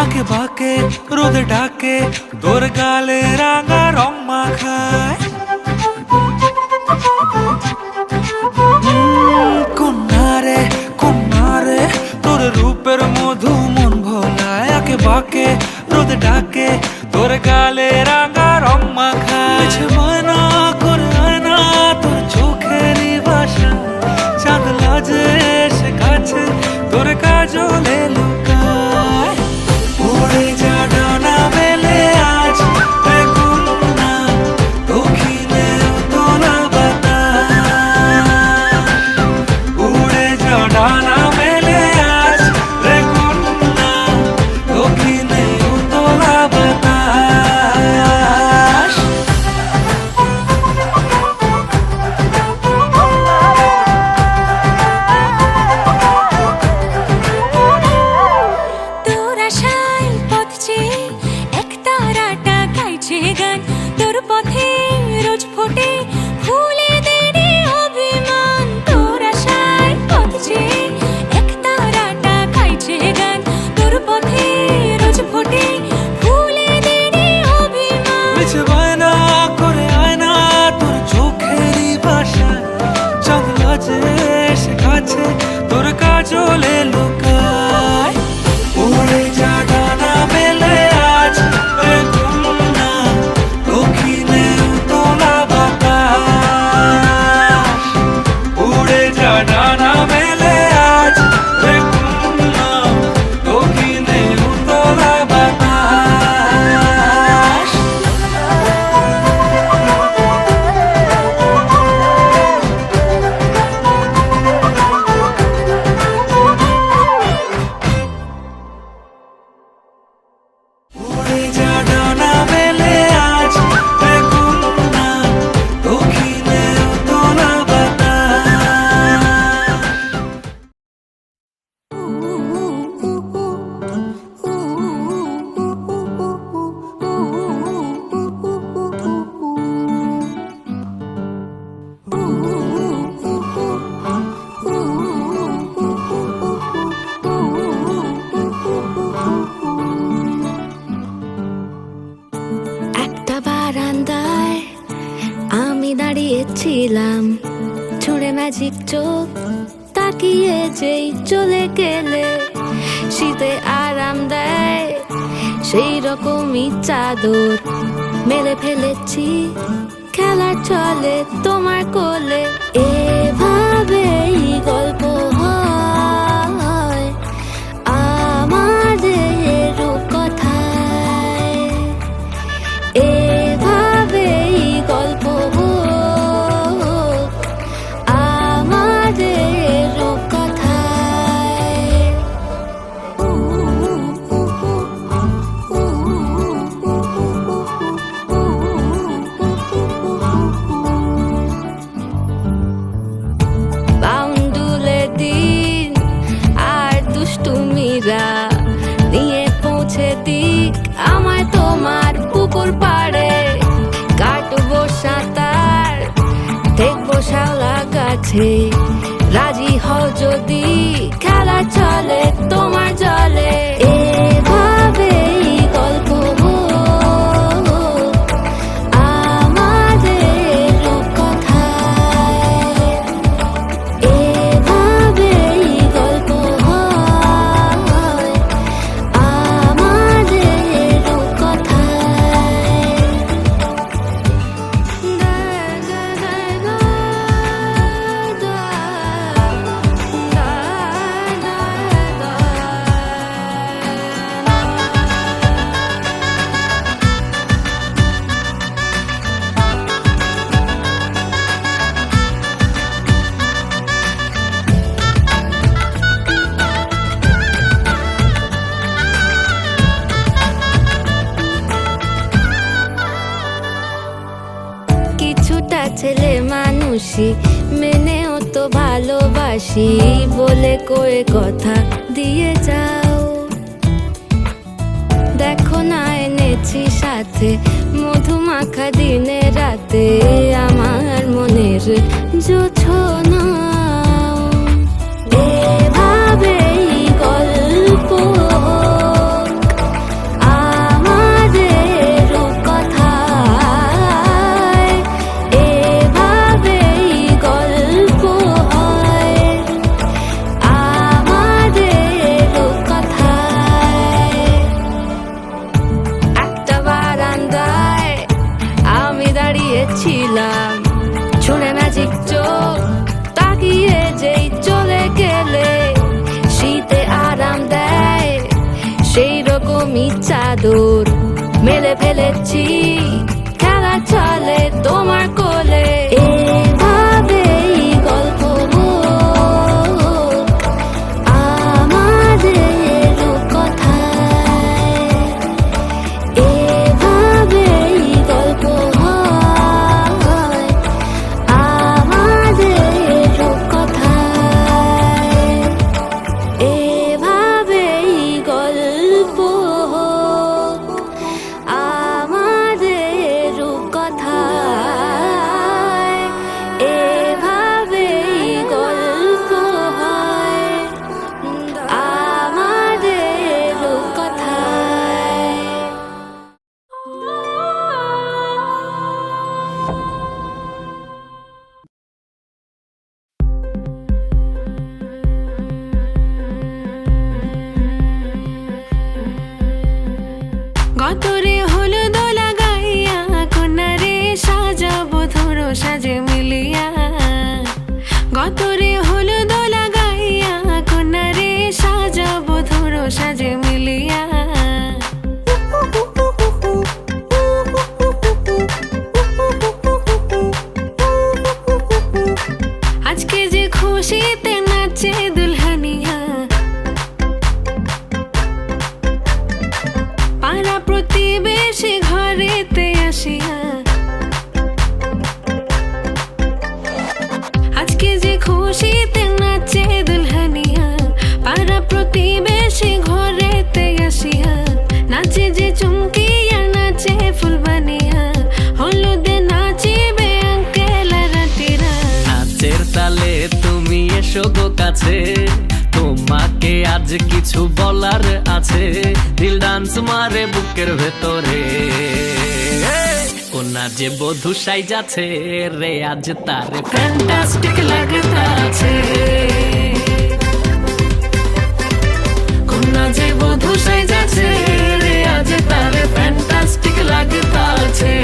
আঁকে বাঁকে রোদে ডাকে তোর গালে রাঙা রং মাখায়। কন্যারে কন্যারে তোর রূপের মধু মন ভোলায়। আঁকে বাঁকে রোদে ডাকে তোর গালে রাঙা রং মাখায়। ময়না করে আয়না তোর চোখেরই ভাষা, চাঁদ লাজে এসে কাছে তোর কাজলে লুকায়। উড়ে যা ডানা মেলে আজ রে কন্যা, দক্ষিণে উতলা বাতাস। উড়ে যা ডানা মেলে আজ রে কন্যা, দক্ষিণে উতলা বাতাস। তোর আশায় পথ চেয়ে একতারাটা গাইছে গান, তোর পথে রোজ ফোটে ফুলেদেরই অভিমান। তোর আশায় পথ চেয়ে একতারাটা গাইছে গান, তোর পথে রোজ ফোটে ফুলেদেরই অভিমান। মিছে বায়না করে আয়না তোর চোখেরই ভাষায়, চাঁদ লাজে এসে কাছে তোর কাজলে লুকায়। উড়ে যা ডানা মেলে আজ রে কন্যা, দক্ষিণে উতলা বাতাস। উড়ে যা ডানা মেলে আজ রে কন্যা, দক্ষিণে উতলা বাতাস। উড়ে যা ডানা মেলে আজ রে কন্যা, দক্ষিণে উতলা একটা বারান্দায় আমি দাঁড়িয়েছিলাম, ছুঁড়ে ম্যাজিক চোখ তাকিয়ে যেই চলে গেলে। শীতে আরাম দেয় সেই রকমই চাদর মেলে ফেলেছি, খেলার চলে তোমার কোলে। এভাবেই গল্প হয় আমাদের রূপকথায়, এভাবেই গল্প হোক আমাদের রূপকথায়। বাউন্ডুলের দিন আর দুষ্টুমিরা নিয়ে পৌঁছে দিক আমায় তোমার পুকুর পাড়ে। কাটবো সাঁতার দেখবো শাওলা গাছে, রাজি হও যদি খেলা চলে তোমার জলে। এভাবেই গল্প হোক আমাদের রূপকথায়, এভাবেই গল্প হয় আমাদের রূপকথায়। কিছুটা ছেলে মানুষই মেনেও তো ভালোবাসি বলে কয়ে কথা দিয়ে যাও। দেখো না এনেছি সাথে মধুমাখা দিনে রাতে আমার মনের জোছনা। এভাবেই গল্প আমি চাদর মেলে ফেলেছি, খেলা চলে তোমার কোলে। এভাবেই গল্প হোক আমাদের রূপকথায়, এভাবেই গল্প হয় আমাদের রূপকথায়, এভাবেই গল্প হোক আমাদের রূপকথায়, এভাবেই গল্প হয় আমাদের রূপকথায়। গতরে হলুদ লাগাইয়া কোনারে সাজাবো ধরো সাজে মিলিয়া, গতরে হলুদ লাগাইয়া কোনারে সাজাবো ধরো সাজে মিলিয়া। আজকে যে খুশিতে নাচে দুলহানিয়া, পাড়া প্রতিবেশী ঘরেতে আসিয়া, আজকে যে খুশিতে নাচে দুলহানিয়া, পাড়া প্রতিবেশী ঘরেতে আসিয়া, নাচে যে চুমকিয়া নাচে ফুলবানিয়া, হলুদে নাচিবে আঙ্কেল আর আন্টিরা। নাচের তালে তুমি এসো গো কাছে, তোমাকে আজ কিছু বলার আছে, দিল ডান্স মারে বুকের ভেতরে। কোনা যে বধূ সাইজাছে রে আজ তারে ফ্যান্টাস্টিক লাগতাছে, কোনা যে বধূ সাইজাছে রে আজ তারে ফ্যান্টাস্টিক লাগতাছে।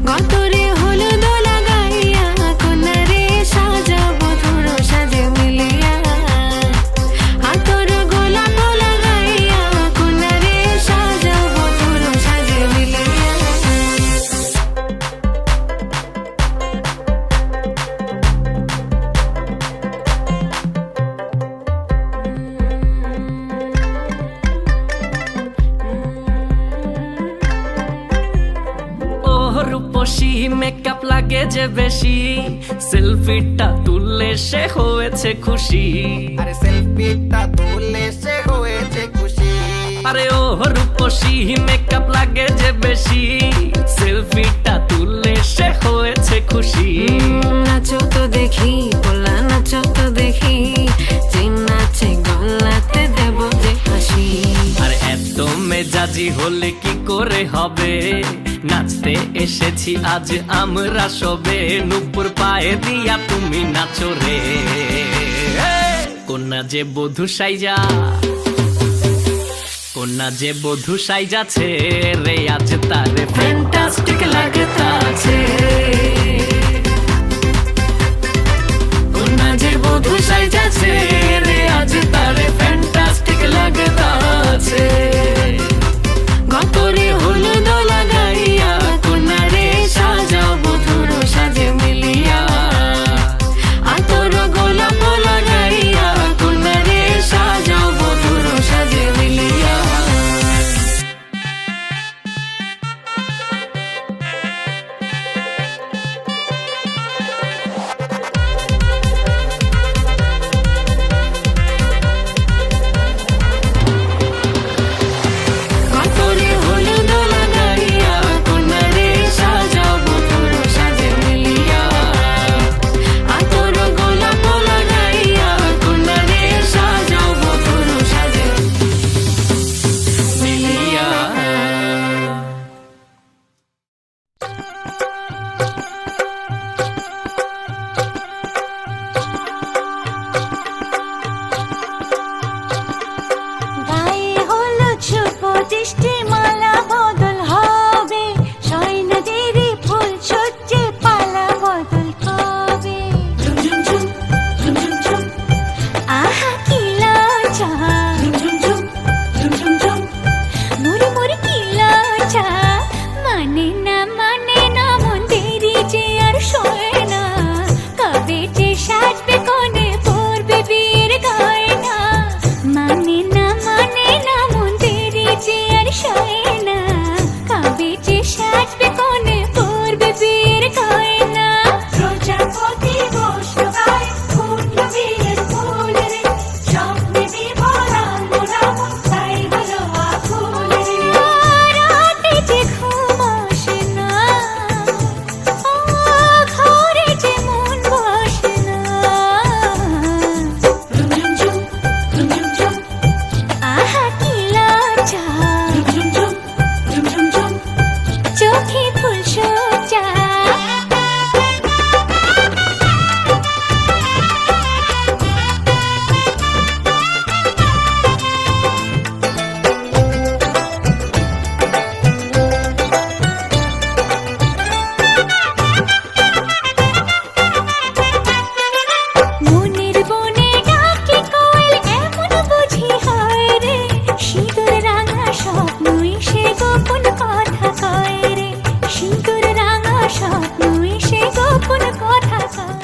গতরে হলুদ লাগাইয়া কোনারে সাজাবো ধরো সাজে মিলিয়া, আতর গোলাপ লাগাইয়া কোনারে সাজাবো ধরো সাজে মিলিয়া। ও রূপসী মেকআপ লাগে যে বেশি, সেলফিটা তুললে সে হয়েছে খুশি। আরে সেলফিটা তুললে সে হয়েছে খুশি। আরে ও রূপসী মেকআপ লাগে যে বেশি, সেলফিটা তুললে সে হয়েছে খুশি। নাচো তো দেখি বলা, নাচো তো দেখি, যে নাচে গলাতে দেব যে হাসি। আর এত মেজাজি হলে কি করে হবে, নাচতে এসেছি আজ আমরা সবে, নুপুর পায়ে দিয়া তুমি নাচো রে। কোনা যে বধূ সাইজা, কোনা যে বধূ সাইজাছে রে আজ তারে ফ্যান্টাস্টিক লাগতাছে, কোনা যে বধূ সাইজাছে রে আজ তারে ফ্যান্টাস্টিক লাগতাছে। গতরে হলুদ লাগাইয়া কোনারে সাজাবো ধরো সাজে মিলিয়া, আতর গোলাপ লাগাইয়া কোনারে সাজাবো ধরো সাজে মিলিয়া। শেষ হয় না, কবে যে সাজবে কোণে পড়বে বিয়ের গয়না। প্রজাপতি বৈষ্ণবায় ফুটল বিয়ের ফুল রে, স্বপ্নে বিভরা মোরা মন তাই হলো আকুল রে। রাতে যে ঘুম আসে না, ঘরে যে মন বসে না। ঝুমঝুম ঝুমঝুম, আহা কি লজ্জা, চোখে ফুল সজ্জা। মনের বনে ডাকে কোয়েল এমন বুঝি হয় রে, সিঁদুর রাঙা স্বপ্নই সে গোপন কথা কয় রে, সিঁদুর রাঙা স্বপ্নই সে গোপন কথা কয়।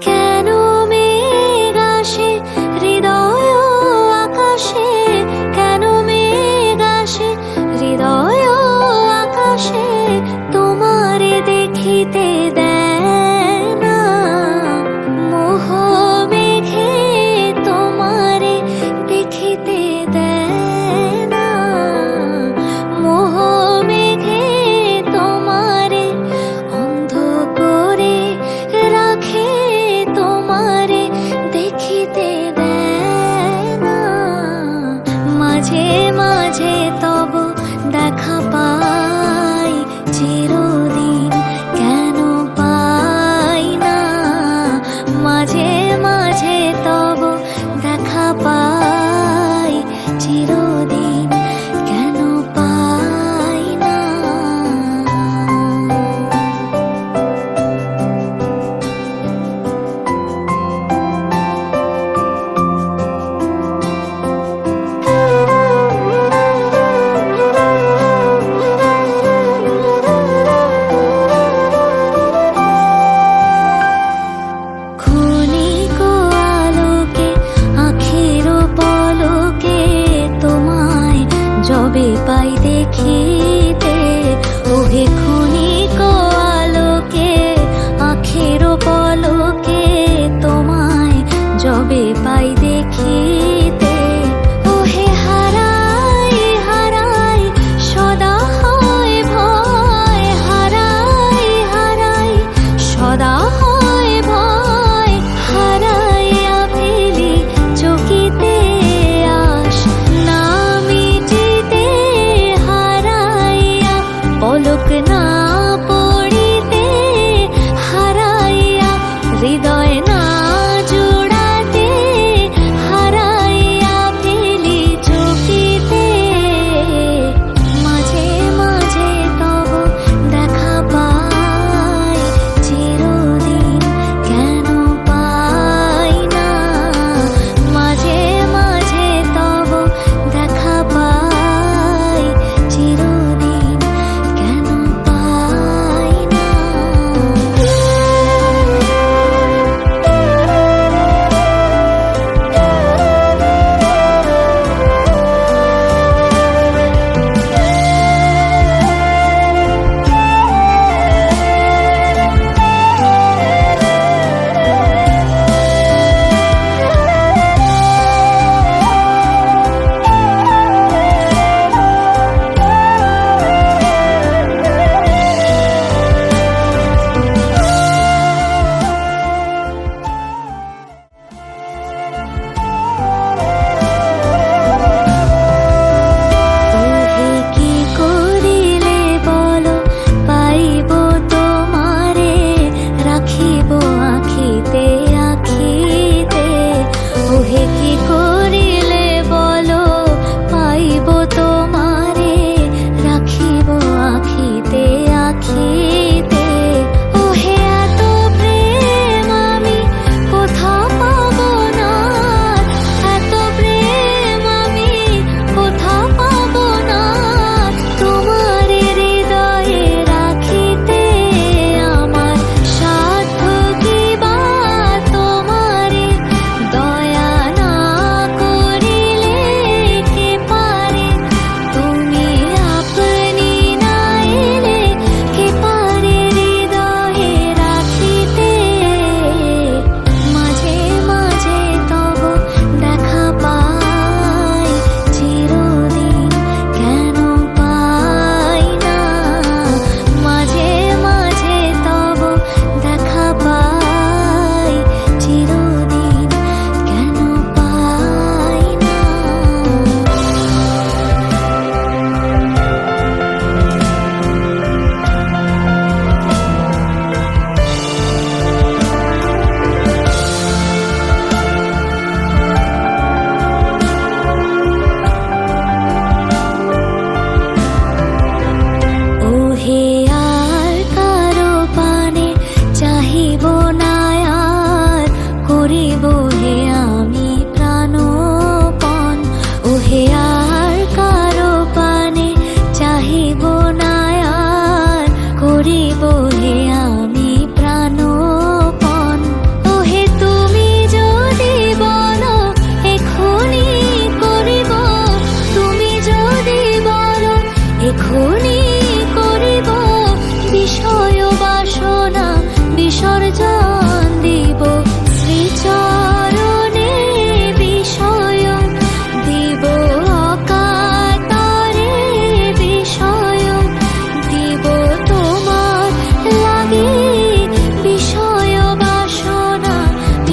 কেন মেঘ আসে হৃদয় আকাশে, কেন মেঘ আসে হৃদয় আকাশে, তোমারে দেখিতে দেয় না। মোহ মেঘে তোমারে দেখিতে দেয় না, মোহ মেঘে তোমারে অন্ধ করে রাখে, তোমারে দেখিতে দেয় না। মাঝে মাঝে তব দেখা পাই, চিরদিন কেন পাই না। মাঝে মাঝে তব দেখা পাই, চিরদিন কেন পাই না। ক্ষণিক আলোকে আঁখের পলকে তোমায় যবে পাই দেখিতে, ওহে ক্ষণিক আলোকে আঁখের পলকে তোমায় যবে পাই দেখিতে। ওহে হারাই হারাই সদা হয় ভয়, হারাই হারাই সদা হয় ভয়, হারাইয়া ফেলি চকিতে আশ না মিটিতে, হারাইয়া পলক না পড়িতে, হারাইয়া হৃদয় না জোড়াতে, হারাইয়া ফেলি চকিতে। মাঝে মাঝে তব দেখা পাই, চিরদিন কেন পাই না। মাঝে মাঝে তব দেখা পাই, চিরদিন কেন পাই না।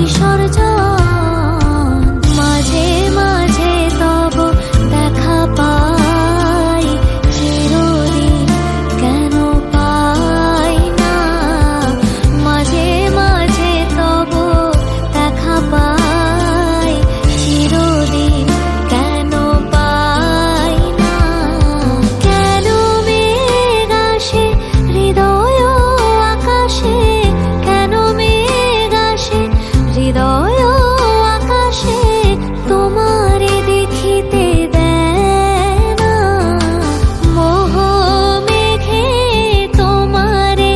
বিসর্জন মাঝে মাঝে তব দেখা পাই চিরদিন কেন পাই না মাঝে মাঝে তব দেখা পাই চিরদিন কেন পাই না কেন মেঘ আসে হৃদয় আকাশে কেন মেঘ আসে হৃদয় আকাশে তোমারে দেখিতে দেয় না মোহ মেঘে তোমারে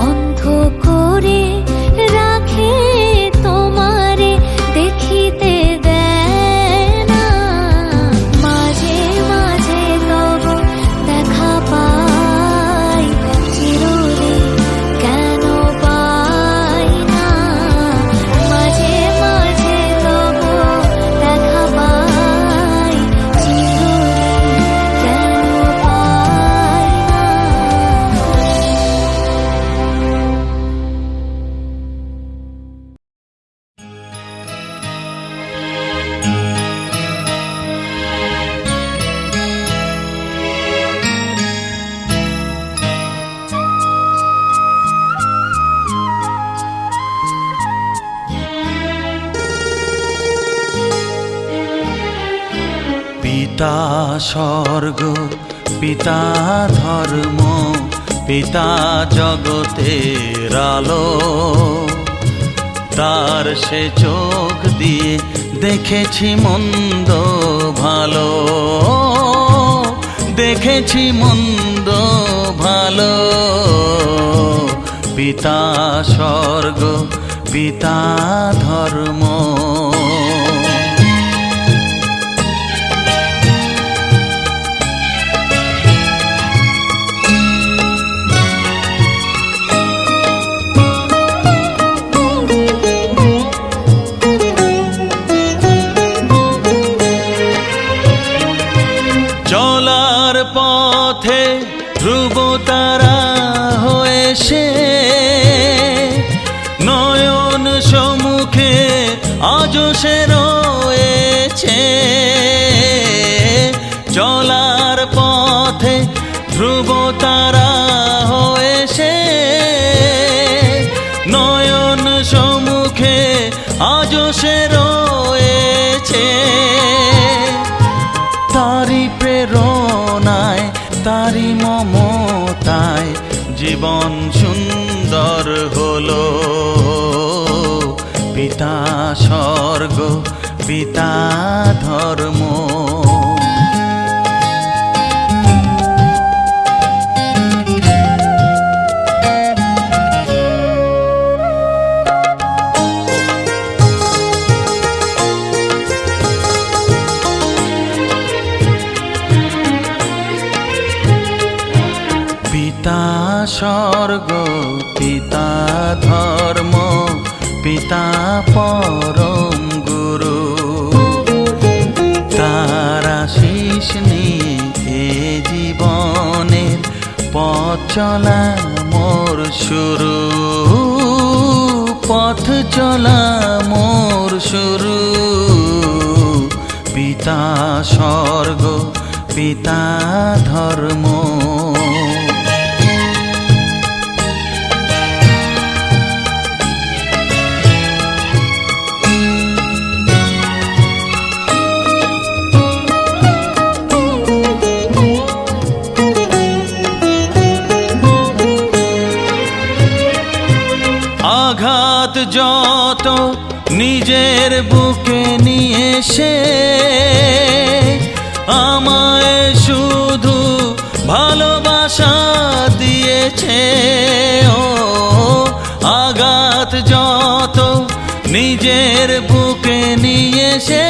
অন্ধ করে রাখে তোমারে দেখিতে দেয় না মাঝে মাঝে তব দেখা পাই চিরদিন কেন পাই না মাঝে মাঝে তব দেখা পাই চিরদিন কেন পাই না পিতা স্বর্গ পিতা ধর্ম পিতা জগতের আলো তার সে চোখ দিয়ে দেখেছি মন্দ ভালো দেখেছি মন্দ ভালো পিতা স্বর্গ পিতা ধর্ম চলার পথে ধ্রুব তারা হয়ে সে নয়ন সম্মুখে আজ সে রয়েছে চলার পথে ধ্রুব তারা হয়ে সে নয়ন সম্মুখে আজ সে রয়েছে তারি প্রেরণায় তারি মমতায় জীবন সুন্দর হলো পিতা স্বর্গ পিতা ধর্ম পিতা স্বর্গ পিতা ধর্ম পিতা পরম গুরু তার আশীষ নিয়ে এ জীবনের পথ চলা মোর শুরু পথ চলা মোর শুরু পিতা স্বর্গ পিতা ধর্ম আঘাত যত নিজের বুকে নিয়ে সে আমায় শুধু ভালোবাসা দিয়েছে ও আঘাত যত নিজের বুকে নিয়ে সে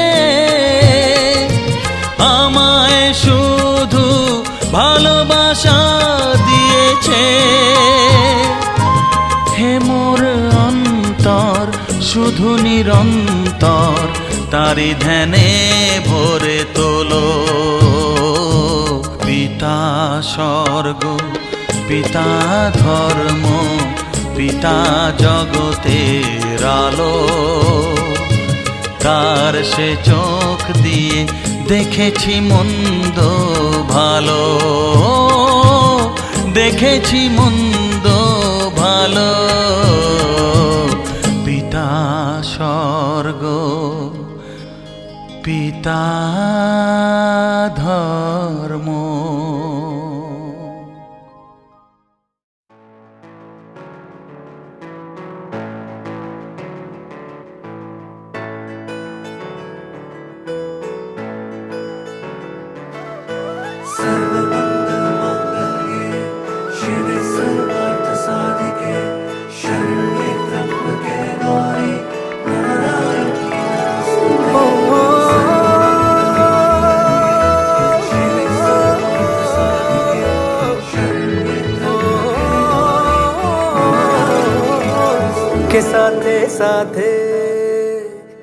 আমায় শুধু ভালোবাসা দিয়েছে হে মোর অন্তর শুধু নিরন্তর তারি ধ্যানে ভরে তোলো পিতা স্বর্গ পিতা ধর্ম পিতা জগতের আলো, তার সে চোখ দিয়ে দেখেছি মন্দ ভালো, দেখেছি মন্দ ভালো। পিতা স্বর্গ, পিতা ধর্ম।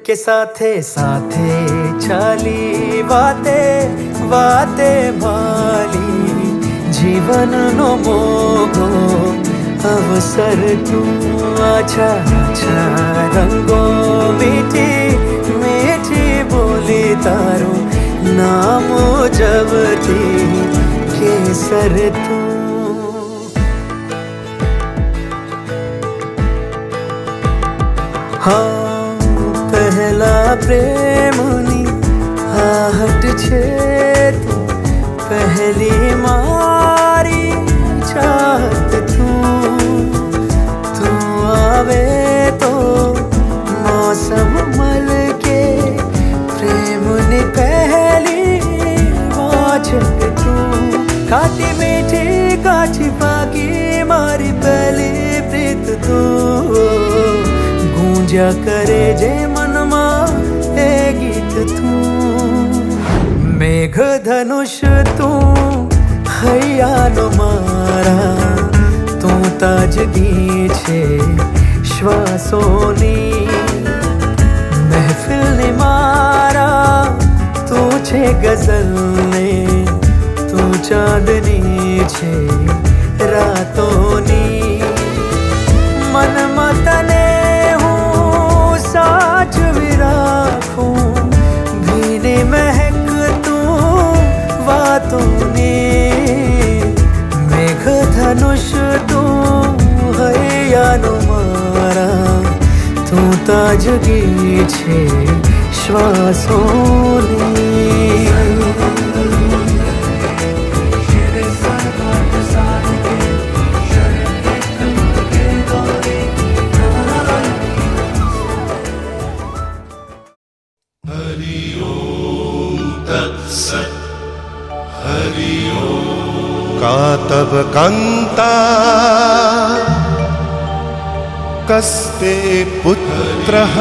के साथे साथे चाली वाते वाते भाली जीवन नो मोगो अवसर तू अच्छा अच्छा रंगो मीठी मीठी बोली तारू नाम जबती केसर तू। हाँ पहला प्रेमनी आहट छे तू, पहली मारी चाहत तू। तू आवे तो मौसम मल के प्रेम ने पहली वाचक तू। खाटी मीठी काठी पाकी मारी पहली प्रीत तू। गूंजा करे जे मनमा ए गीत तू। मेघ धनुष तू हૈયાનો મારા, तू તાજગી છે શ્વાસોની। महफिल ने मारा तू छे गजल ने, तू चांदनी छे रातोनी। मन मतने साजवी राखूं भीनी महक तू वातोनी। मेघ धनुष तू हૈયાનો मारा, तू ताजगी छे श्वासोनी। कातव कांता कस्ते पुत्रः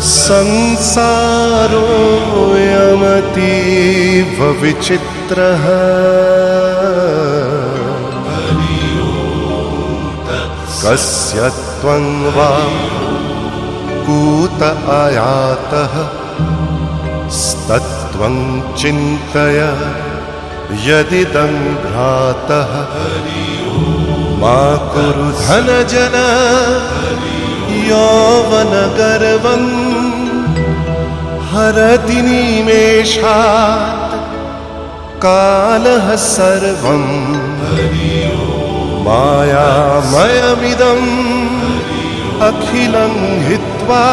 संसारोऽयमतीव विचित्रः। कस्य त्वं वा कूत आयातः स्तत्त्वं चिन्तय यदिदं भ्रातः। मा कुरु धनजन यौवनगर्वं हरति निमेषात् कालः सर्वं। मायामयमिदम् अखिलं हित्वा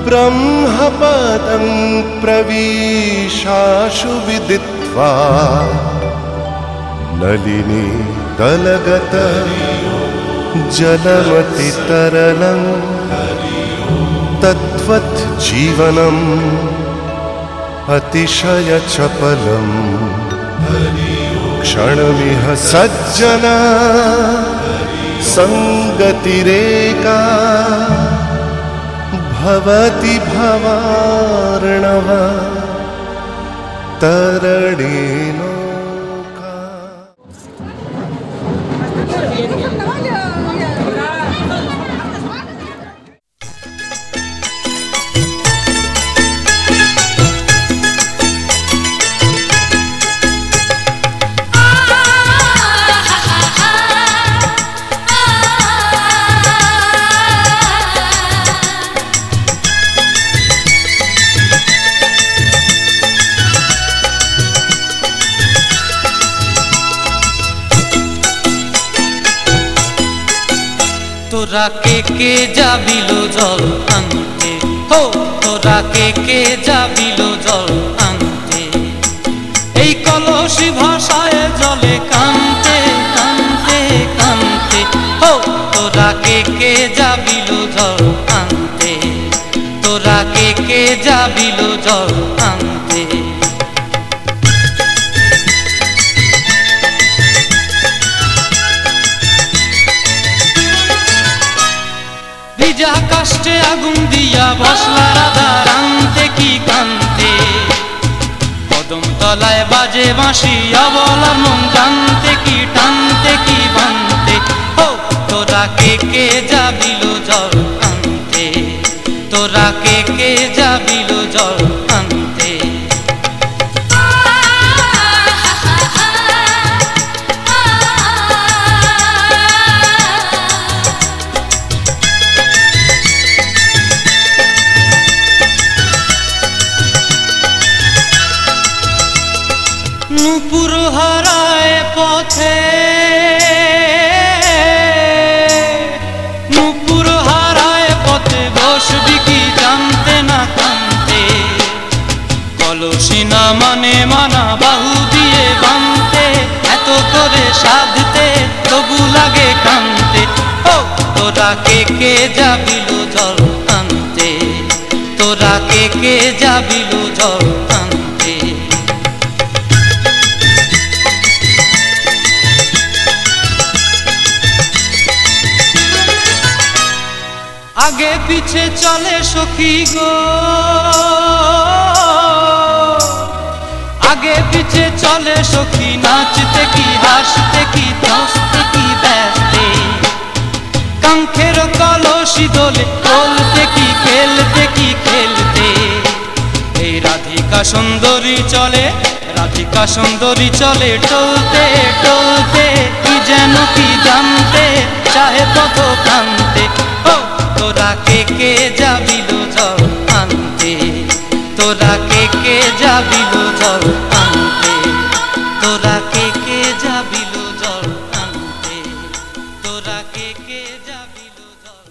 ब्रह्मपदं प्रविशाशु विदित्वा। नलिनी दलगत जलमति तरलं तद्वत् जीवनम् अतिशय चपलम्। क्षणमिह सज्जना संगतिरेका भवति भवार्णव तरणेनो। তোরা কে যাবিল জল আনতে, হো তোরা কে যাবিল জল আনতে, এই কলসি ভাষায় জলে কানতে কানতে কানতে, হো তোরা কে যাবিল জল আনতে, তোরা কে যাবিল জল আনতে। ভিজা কাষ্টে আগুন দিয়া বসলা রাধা রানতে কি কানতে, কদম তলায় বাজে বাঁশি অবলার মন জানতে কি টানতে কি বানতে, ও তোরা কে যাবিল জল আনতে, তোরা কে যাবিল জল আনতে। নূপুর হারায় পথে, নূপুর হারায় পথে বসবি কি জানতে না কানতে, কলসি না মানে মানা বাহু দিয়ে বানতে, এত করে সাধতে তবু লাগে কানতে, ও তোরা কে যাবিল জল আনতে, তোরা কে যাবিল জল আনতে। আগে পিছে চলে সখী গো, আগে পিছে চলে সখী, নাচতে কি হাসতে কি হাসতে কি ব্যস্তে, কাঙ্ক্ষের কলসি দোলে বলতে কি খেলতে কি খেলতে, এই রাধিকা সুন্দরী চলে, রাধিকা সুন্দরী চলে টলতে টলতে, কি যেন কি জানতে চাহে পথ প্রান্তে, ও তোরা কে যাবিল জল আনতে, তোরা কে যাবিল জল আনতে, তোরা কে যাবিল জল আনতে, তোরা কে যাবিল জল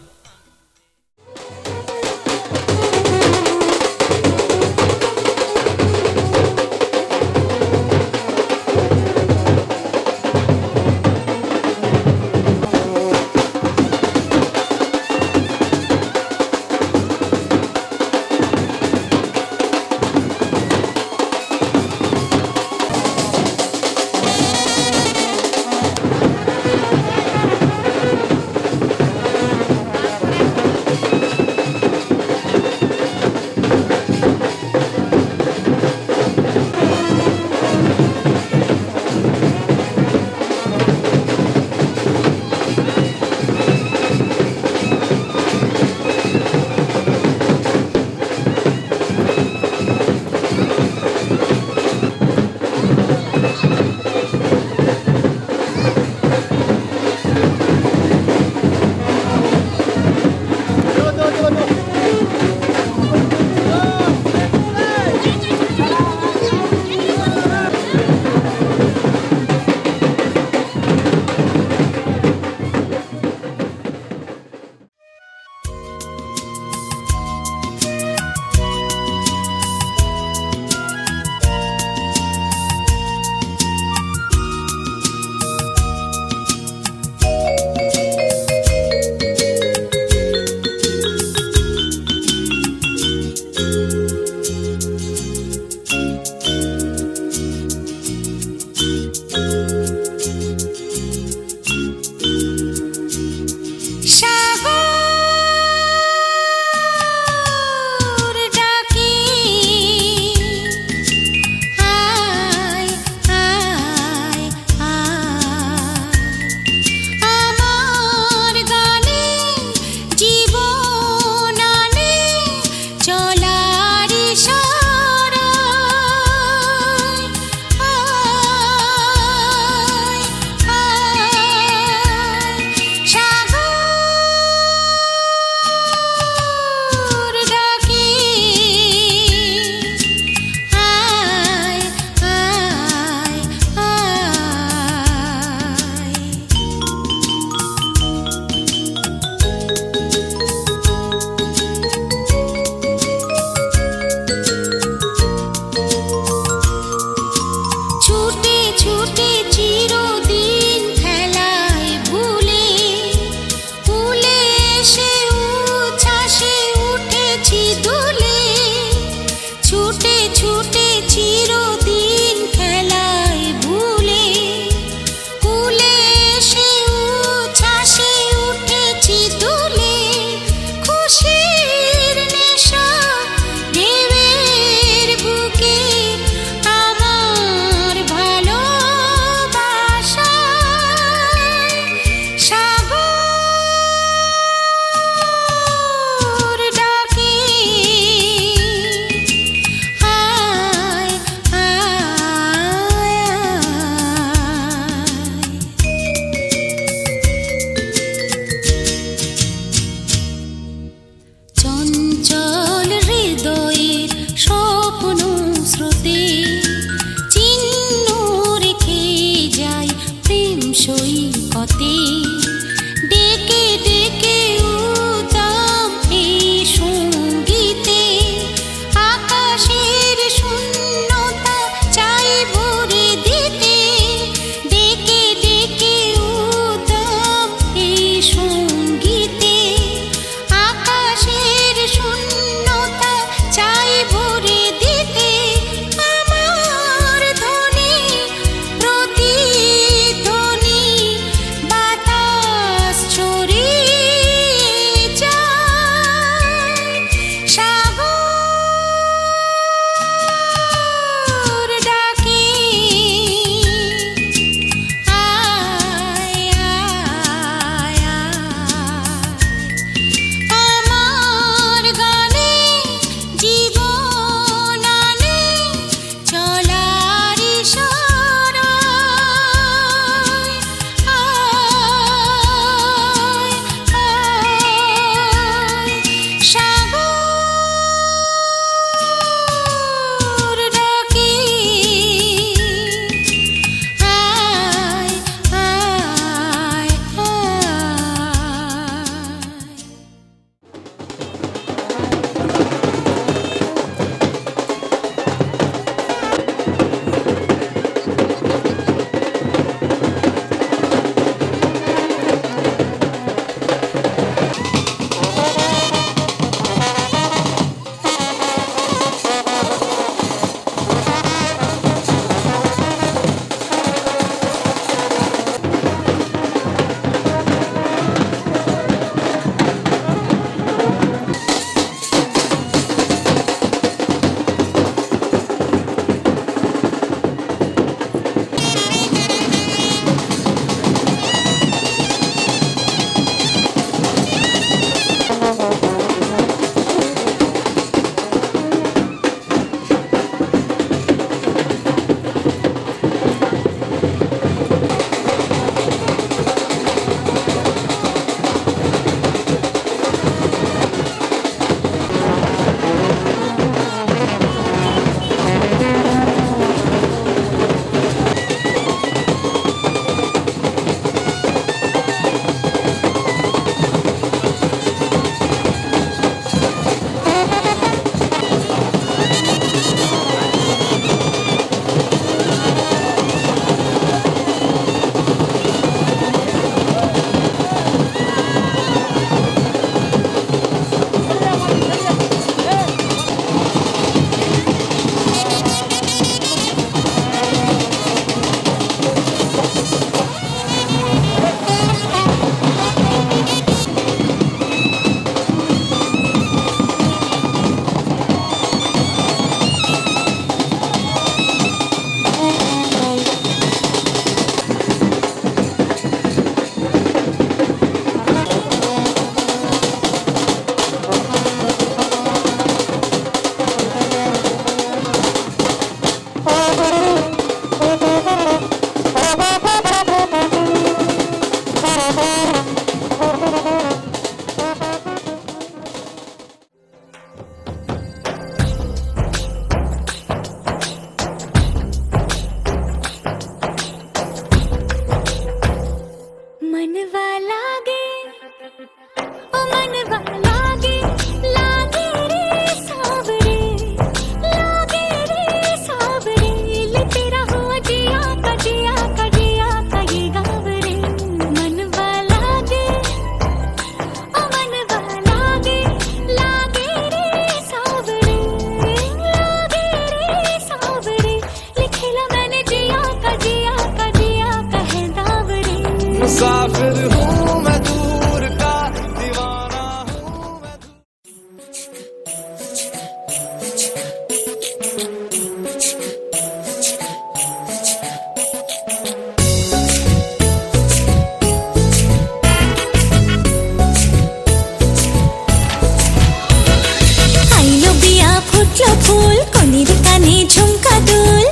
ফুল কনের কানে ঝুমকা দুল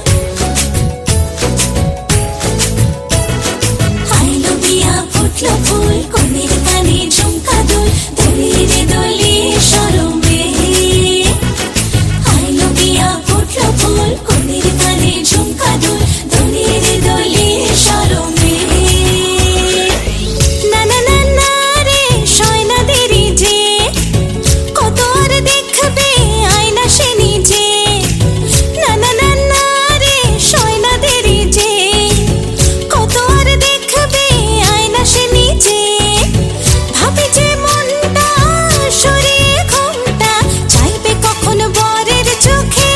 আইলো বিয়া ফুটলো ফুল কনের কানে ঝুমকা দুল দোলে রে দোলে শরমে আইলো বিয়া ফুটলো ফুল কনের কানে ঝুমকা দুল দোলে রে দোলে শরমে না না না না রে শয়না দেরি যে কত আর দেখবে আয়না সে নিজে না না না না রে শয়না দেরি যে কত আর দেখবে আয়না সে নিজে ভাবি যে মনটা সরিয়ে ঘুমটা চাইবে কখন বরের চোখে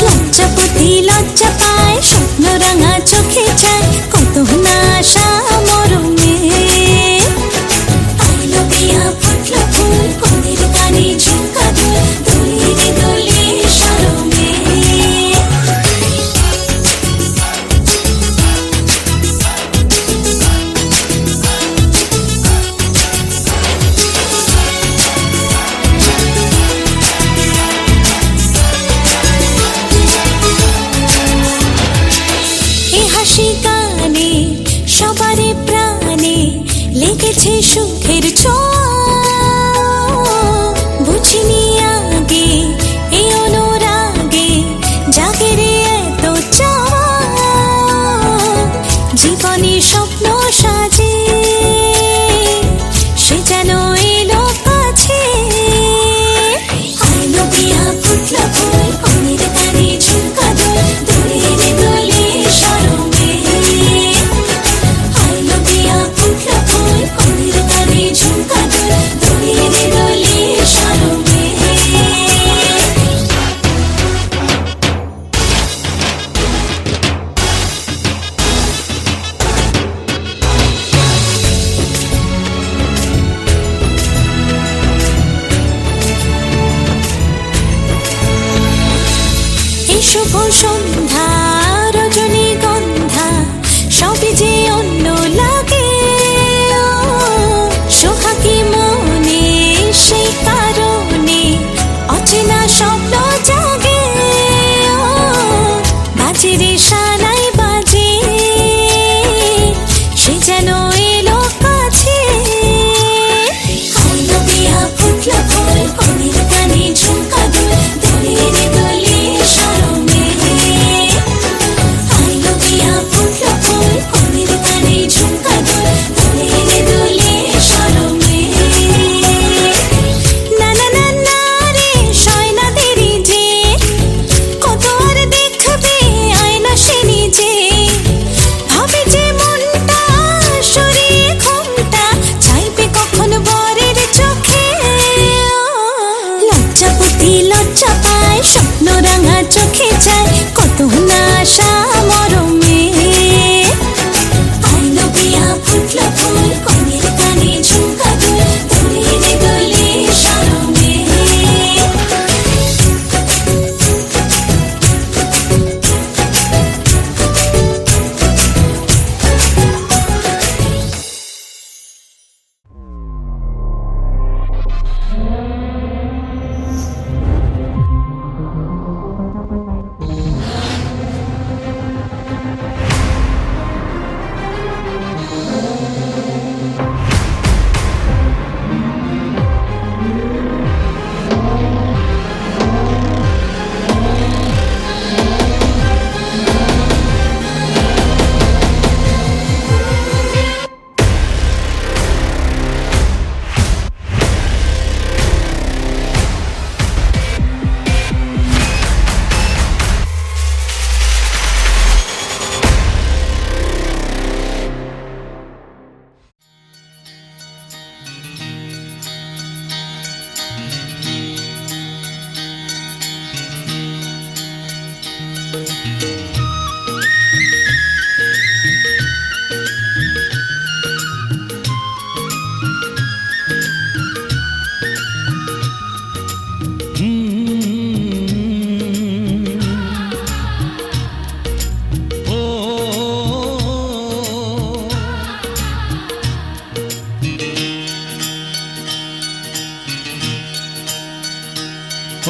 লজ্জাপতি লজ্জা পায় স্বপ্ন রাঙা চোখে চায় কত না আশা মরমে আইলো বিয়া ফুটলো ফুল কনের কানে ঝুমকা দুল দোলে রে দোলে শরমে এ হাসি কানে সবারে প্রাণে লেগেছে সুখের ছোঁয়া বুঝিনি আগে এই অনুরাগে জাগে রে এত চাওয়া জীবনে স্বপ্ন সাজে সে যেন এলো কাছে আইলো বিয়া ফুটলো ফুল কনের কানে ঝুমকা দুল দোলে রে দোলে শরমে আইলো বিয়া ফুটলো ফুল কনের কানে ঝুমকা দুল দোলে রে দোলে শরমে এই শুভ সন্ধ্যা রজনীগন্ধা সবই যে অন্য লাগে সোহাগী মনে সেই কারণে অচেনা স্বপ্ন জাগে বাজে রে সানাই বাজে সে যেন এলো কাছে আইলো বিয়া ফুটলো ফুল কনের কানে ঝুমকা দুল দোলে রে দোলে শরমে আইলো বিয়া ফুটলো ফুল কনের কানে ঝুমকা দুল দোলে রে দোলে শরমে না না না না রে শয়না দেরি যে কত আর দেখবে আয়না সে নিজে ভাবে যে মনটা সরিয়ে ঘুমটা চাইবে কখন বরের চোখে লজ্জাপতি লজ্জা পায় স্বপ্ন রাঙা চোখে চায় কত না আশা মরমে আইলো বিয়া ফুটলো ফুল কনের কানে ঝুমকা দুল দোলে রে দোলে শরমে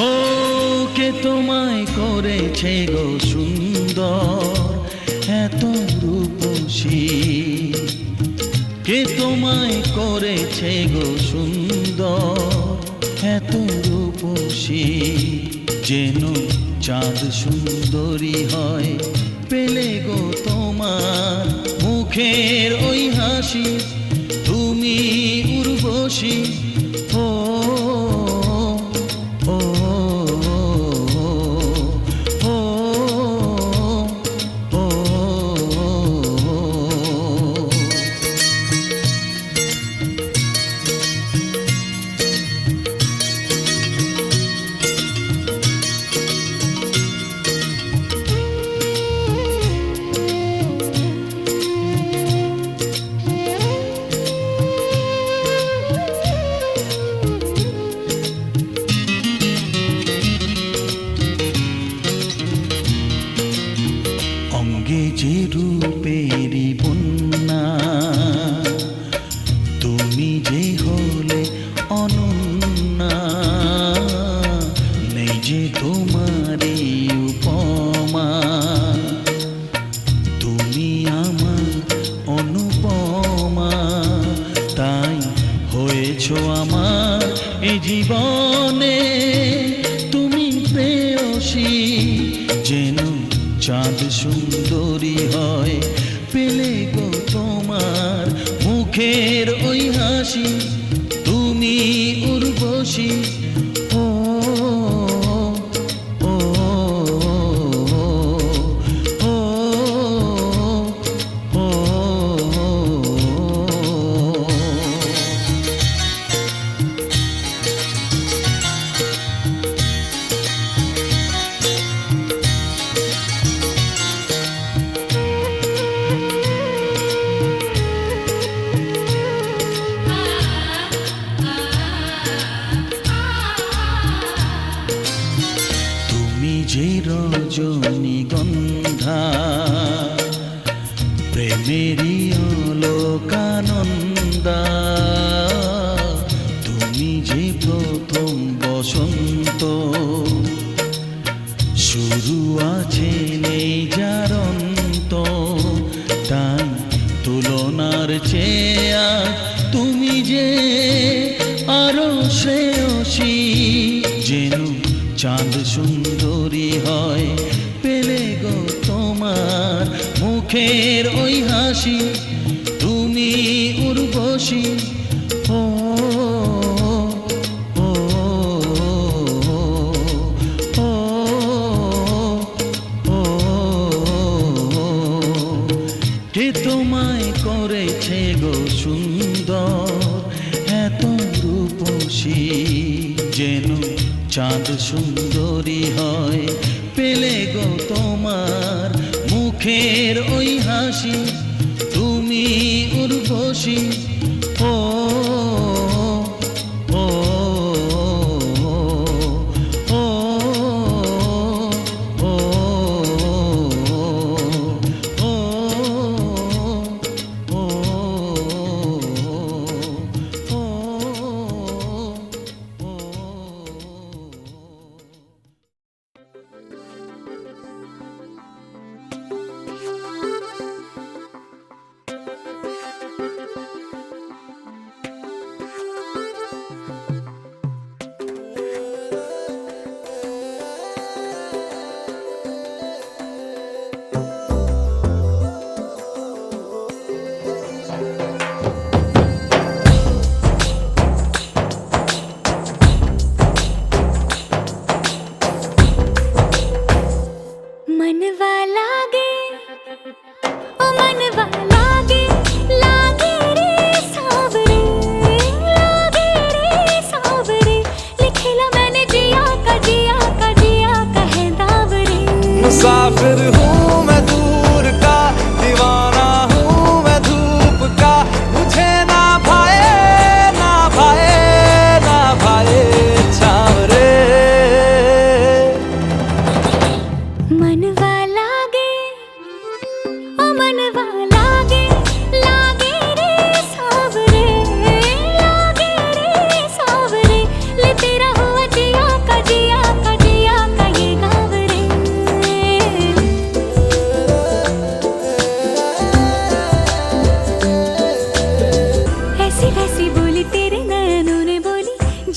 ও কে তোমায় করেছে গো সুন্দর এত রূপসী, কে তোমায় করেছে গো সুন্দর এত রূপসী, যেন চাঁদ সুন্দরী হয় পেলে গো তোমার মুখের ওই হাসি, তুমি উর্বশী। ও ও ও ও অঙ্গে যে রূপেরি বন্যা, তুমি যে হলে অনন্যা, নেই যে তোমারই উপমা, তুমি আমার অনুপমা, তাই হয়েছ আমার এ জীবনে তুমি প্রেয়সী, যেন চাঁদ সুন্দরী হয় পেলে গো তোমার মুখের ওই হাসি, তুমি উর্বশী। ও ও ও ও তুমি যে রজনীগন্ধা, প্রেমেরই লোকানন্দা, তুমি যে প্রথম বসন্ত, শুরু আছে নেই যার অন্ত, তাই তুলনার চেয়ে তুমি যে আরো শ্রেয়সী, যেন চাঁদ সুন্দরী হয় পেলে গো তোমার মুখের ওই হাসি, তুমি উর্বশী। ও ও ও ও কে তোমায় করেছে গো সুন্দর এত রূপসী, যেন চাঁদ সুন্দরী হয় পেলে গো তোমার মুখের ওই হাসি, তুমি উর্বশী। ও ও ও ও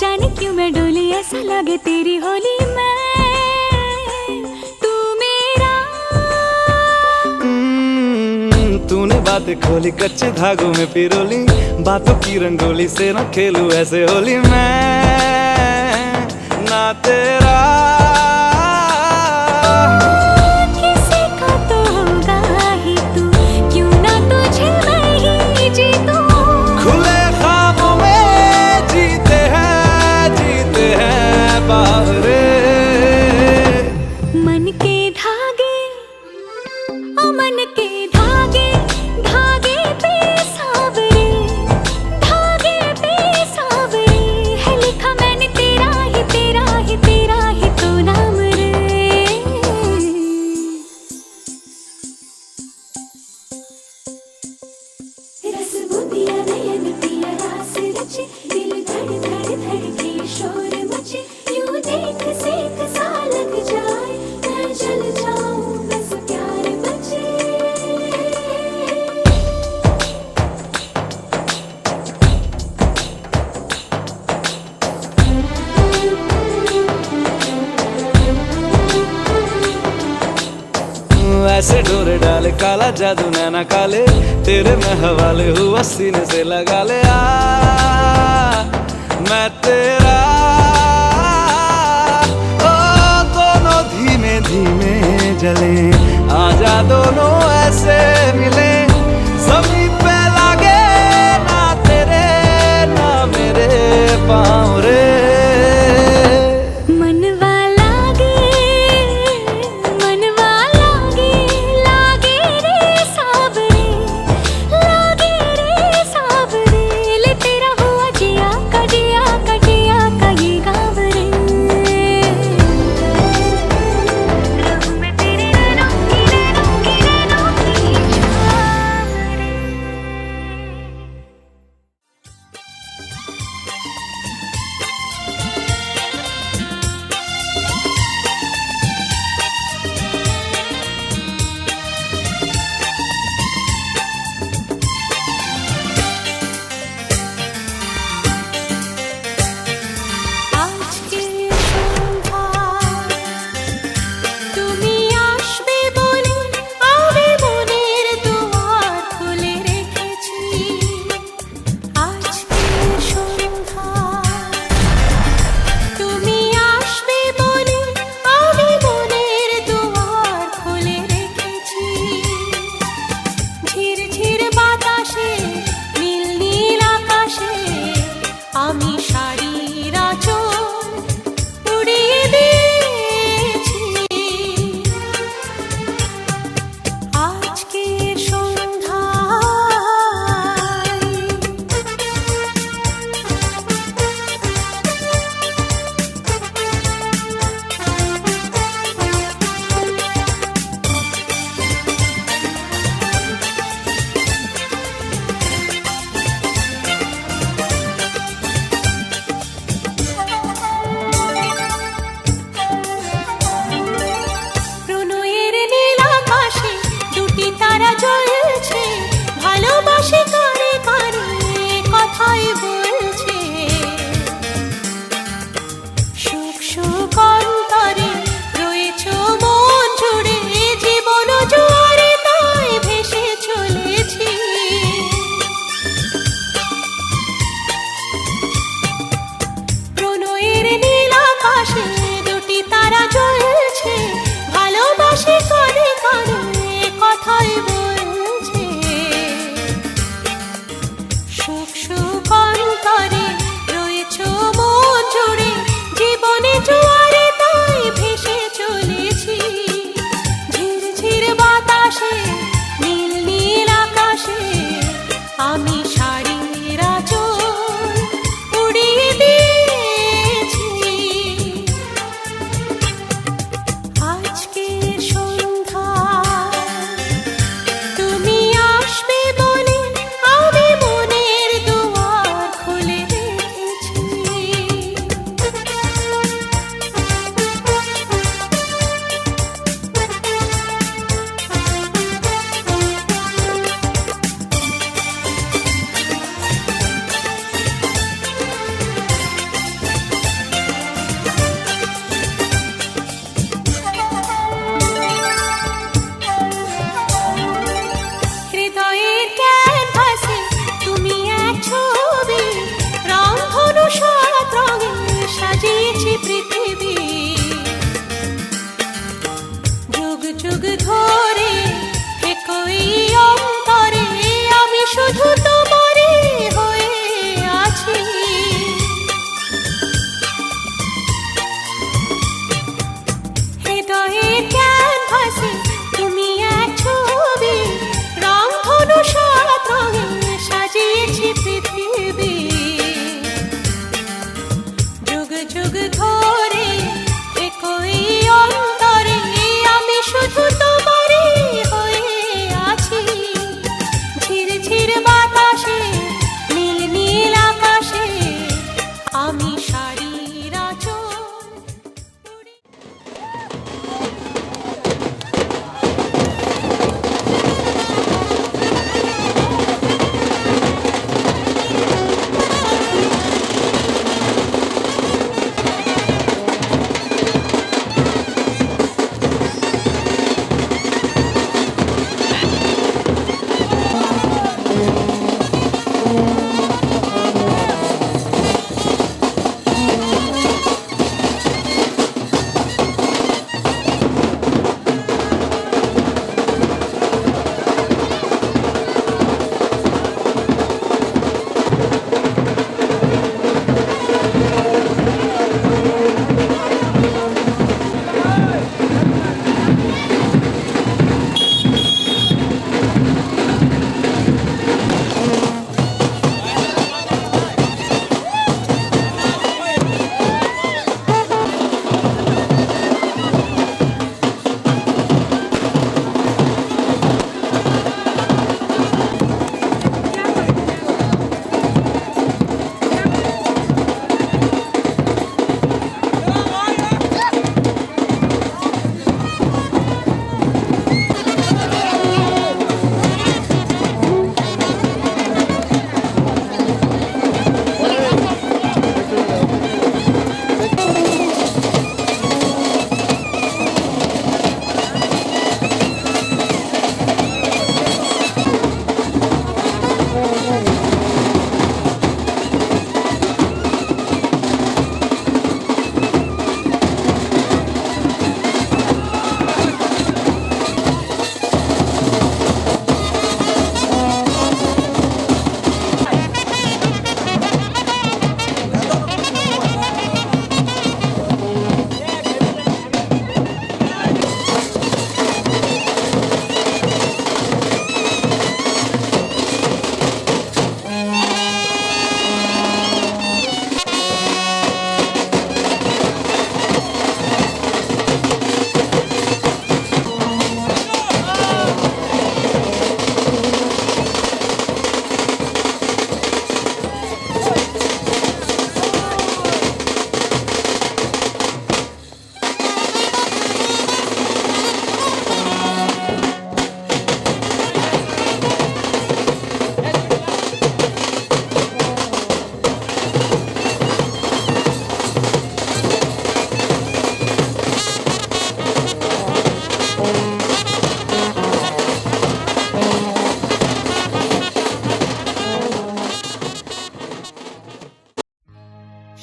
जाने क्यों मैं डोली, ऐसा लगे तेरी होली में तू मेरा। तूने बातें खोली कच्चे धागों में पिरोली, बातों की रंगोली से न खेलूं ऐसे होली मैं ना तेरा। किसी का तो होगा ही तू, क्यों ना तुझे मैं ही जीतूं। खुले ख्वाबों में जीते हैं बावरे। मन के धागे ओ मन के धागे, धागे पे सावरे, धागे पे सावरे है लिखा मैंने तेरा ही तेरा ही तेरा ही तो नाम रे। रस बुदिया नयन पिया रास रचे, दिल धड़ धड़ धड़के शोर मचे, यूं देख सेक सा लग जाए, मैं जल जाऊं बस प्यार बचे। ऐसे डोरे डाले काला जादू नैना काले, तेरे में हवाले हुआ सीने से लगा ले आ मैं तेरा। ओ दोनों धीमे धीमे जले, आजा दोनों ऐसे मिले, जमीन पे लागे ना तेरे ना मेरे पाँव रे। मनवा लागे लागे रे सावरे, लागे रे सावरे ले तेरा हुआ जिया का जिया का जिया का ये गाँव रे। रहूं मैं तेरे नैनों की नैनों की नैनों की छाव रे। आज के সন্ধ্যা তুমি আসবে বলে আমি মনের দুয়ার খুলে রেখেছি। আজ के সন্ধ্যা তুমি আসবে বলে আমি মনের দুয়ার খুলে রেখেছি। ঝিরঝির বাতাসে নীল নীল আকাশে আমি শাড়ির আঁচল উড়িয়ে দিয়েছি। আজকের সন্ধ্যায় প্রণয়ের নীল আকাশে দুটি তারা জ্বলছে, ভালোবাসে কানে কানে কথাই বলছে। সুখ সুখ অন্তরে রয়েছ মন জুড়ে, জীবন জোয়ারে তাই ভেসে চলেছি। প্রণয়ের নীল আকাশে দুটি তারা জ্বলছে, ভালোবাসে কানে কানে কথাই বলছে। সুখ সুখ অন্তরে রয়েছ মন জুড়ে, জীবনে জোয়ারে তাই ভেসে চলেছি। ঝিরঝির বাতাসে নীল নীল আকাশে আমি শাড়ির আঁচল উড়িয়ে দিয়েছি। যুগ ধরে একই অন্তরে আমি শুধু তোমারই হয়ে আছি। ঝির ঝির বাতাসে নীল নীল আকাশে আমি শাড়ির আঁচল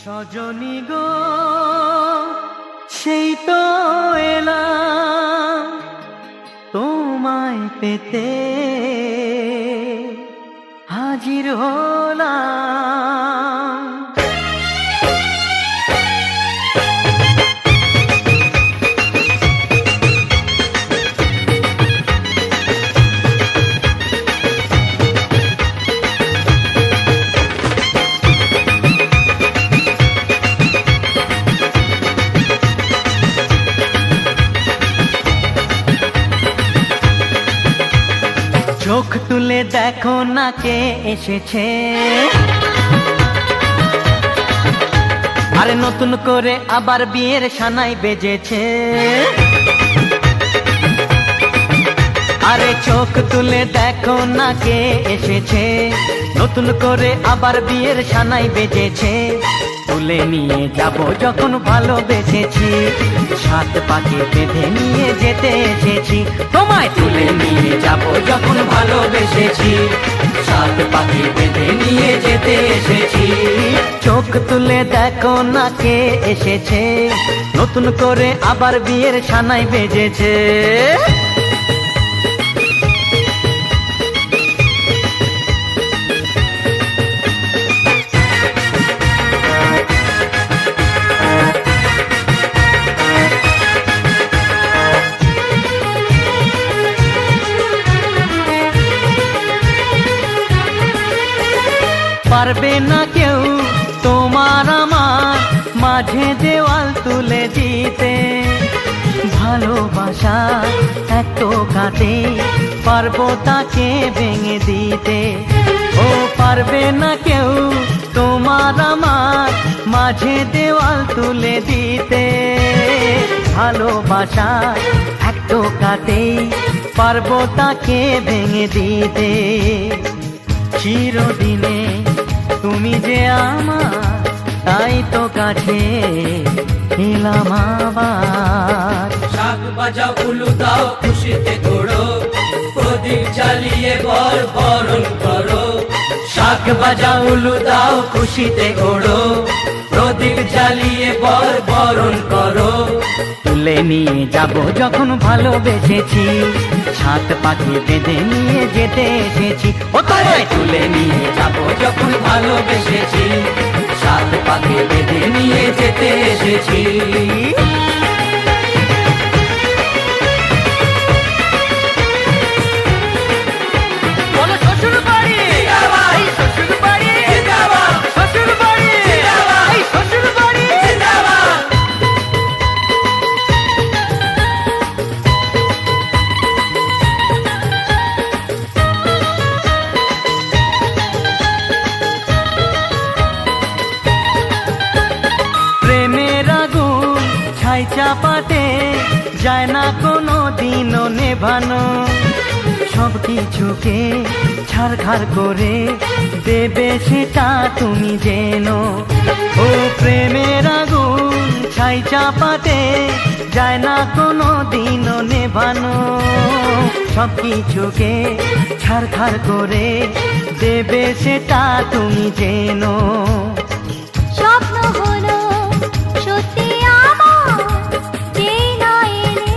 সজনী গো সেই তো এলাম তোমায় পেতে হাজির হলাম। চোখ তুলে দেখো না কে এসেছে, আরে নতুন করে আবার বিয়ের সানাই বেজেছে। আরে চোখ তুলে দেখো না কে এসেছে, নতুন করে আবার বিয়ের সানাই বেজেছে। তুলে নিয়ে যাব যখন ভালোবেসেছি, সাত পাকে বেঁধে নিয়ে যেতে এসেছি। তোমায় তুলে নিয়ে যাব যখন ভালোবেসেছি, সাত পাকে বেঁধে নিয়ে যেতে এসেছি। চোখ তুলে দেখো না কে এসেছে, নতুন করে আবার বিয়ের সানাই বেজেছে। পারবে না কেউ তোমার আমার মাঝে দেওয়াল তুলে দিতে। ভালোবাসা এক টোকাতে পারবো তাকে ভেঙে দিতে। ও পারবে না কেউ তোমার আমার মাঝে দেওয়াল তুলে দিতে। ভালোবাসা এক টোকাতেই পারবো তাকে ভেঙে দিতে। চিরদিনে তুমি যে আমার, তাই তো কাছে এলাম আবার। শাক বাজাও উলু দাও খুশিতে ঘোড়ো, প্রদীপ জ্বালিয়ে বর বরণ করো। শাক বাজাও উলু দাও খুশিতে ঘোড়ো, প্রদীপ জ্বালিয়ে বর বরণ করো। তুলে নিয়ে যাব যখন ভালোবেসেছি, সাত পাখি বেঁধে নিয়ে যেতে এসেছি। ও তোমায় তুলে নিয়ে যাব যখন ভালোবেসেছি, সাত পাখি বেঁধে নিয়ে যেতে এসেছি। শ্বশুর বাড়ি, শ্বশুর বাড়ি, শ্বশুর বাড়ি, শ্বশুর বাড়ি। প্রেমের আগুন ছাই চাপাতে যায় না কোনো দিনও নেভানো। সব কিছুকে ছাড়খাড় করে দেবে সেটা তুমি জেনো। ও প্রেমের আগুন ছাই চাপাতে যায় না কোনো দিনও নেভানো। সব কিছুকে ছাড়খাড় করে দেবে সেটা তুমি জেনো। স্বপ্ন হলো সত্যি আমার, যেই না এলে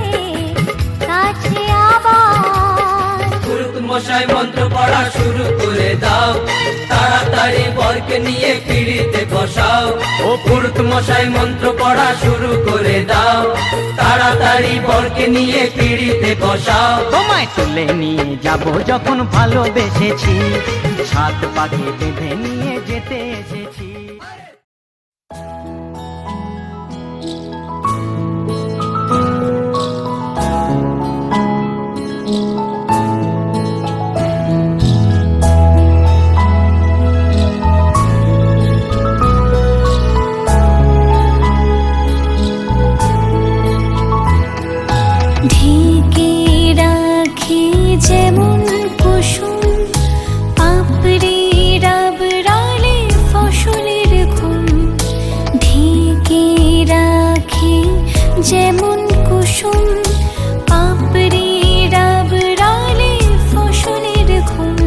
কাছে আবার। পুরুত মশাই মন্ত্র পড়া শুরু করে দাও, তাড়াতাড়ি বরকে নিয়ে পিড়িতে বসাও। ও পুরুত মশাই মন্ত্র পড়া শুরু করে দাও, তাড়াতাড়ি বরকে নিয়ে পিড়িতে বসাও। তোমায় তুলে নিয়ে যাব যখন ভালোবেসেছি, সাত পাখি বেঁধে নিয়ে যেতে এসেছি। ঢেকে রাখি যেমন কুসুম, পাপড়ি রাবড়ালে ফসলের ঘুম। ঢেকে রাখি যেমন কুসুম, পাপড়ি রাবড়ালে ফসলের ঘুম।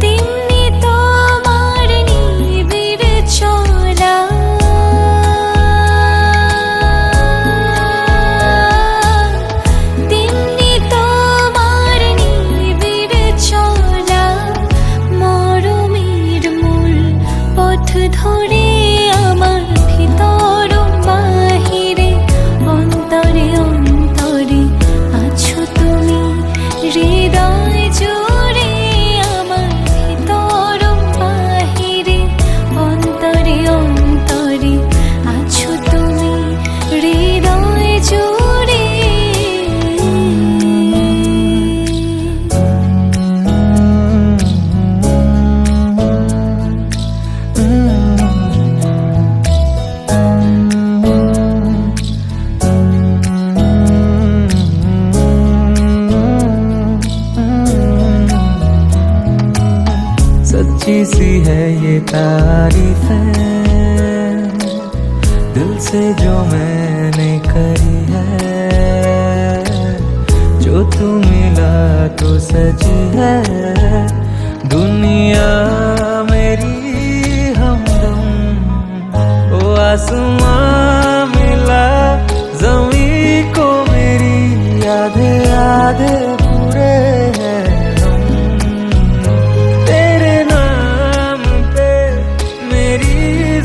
তেমনি তোমার নিবিড় চলা, তেমনি তোমার নিবিড় চলা। মরমের মূল পথ ধরে আমার ভিতর বাহিরে, অন্তরে অন্তরে আছো তুমি হৃদয় জুড়ে। আমার ভিতর বাহিরে, অন্তরে অন্তরে আছো তুমি হৃদয় জুড়ে। सच्ची सी है ये तारीफ है, दिल से जो मैंने करी है। जो तू मिला तो सजी है दुनिया मेरी हमदम। ओ आसमां मिला जमीन को मेरी, आधे आधे पूरे हैं हम। तेरे नाम पे मेरी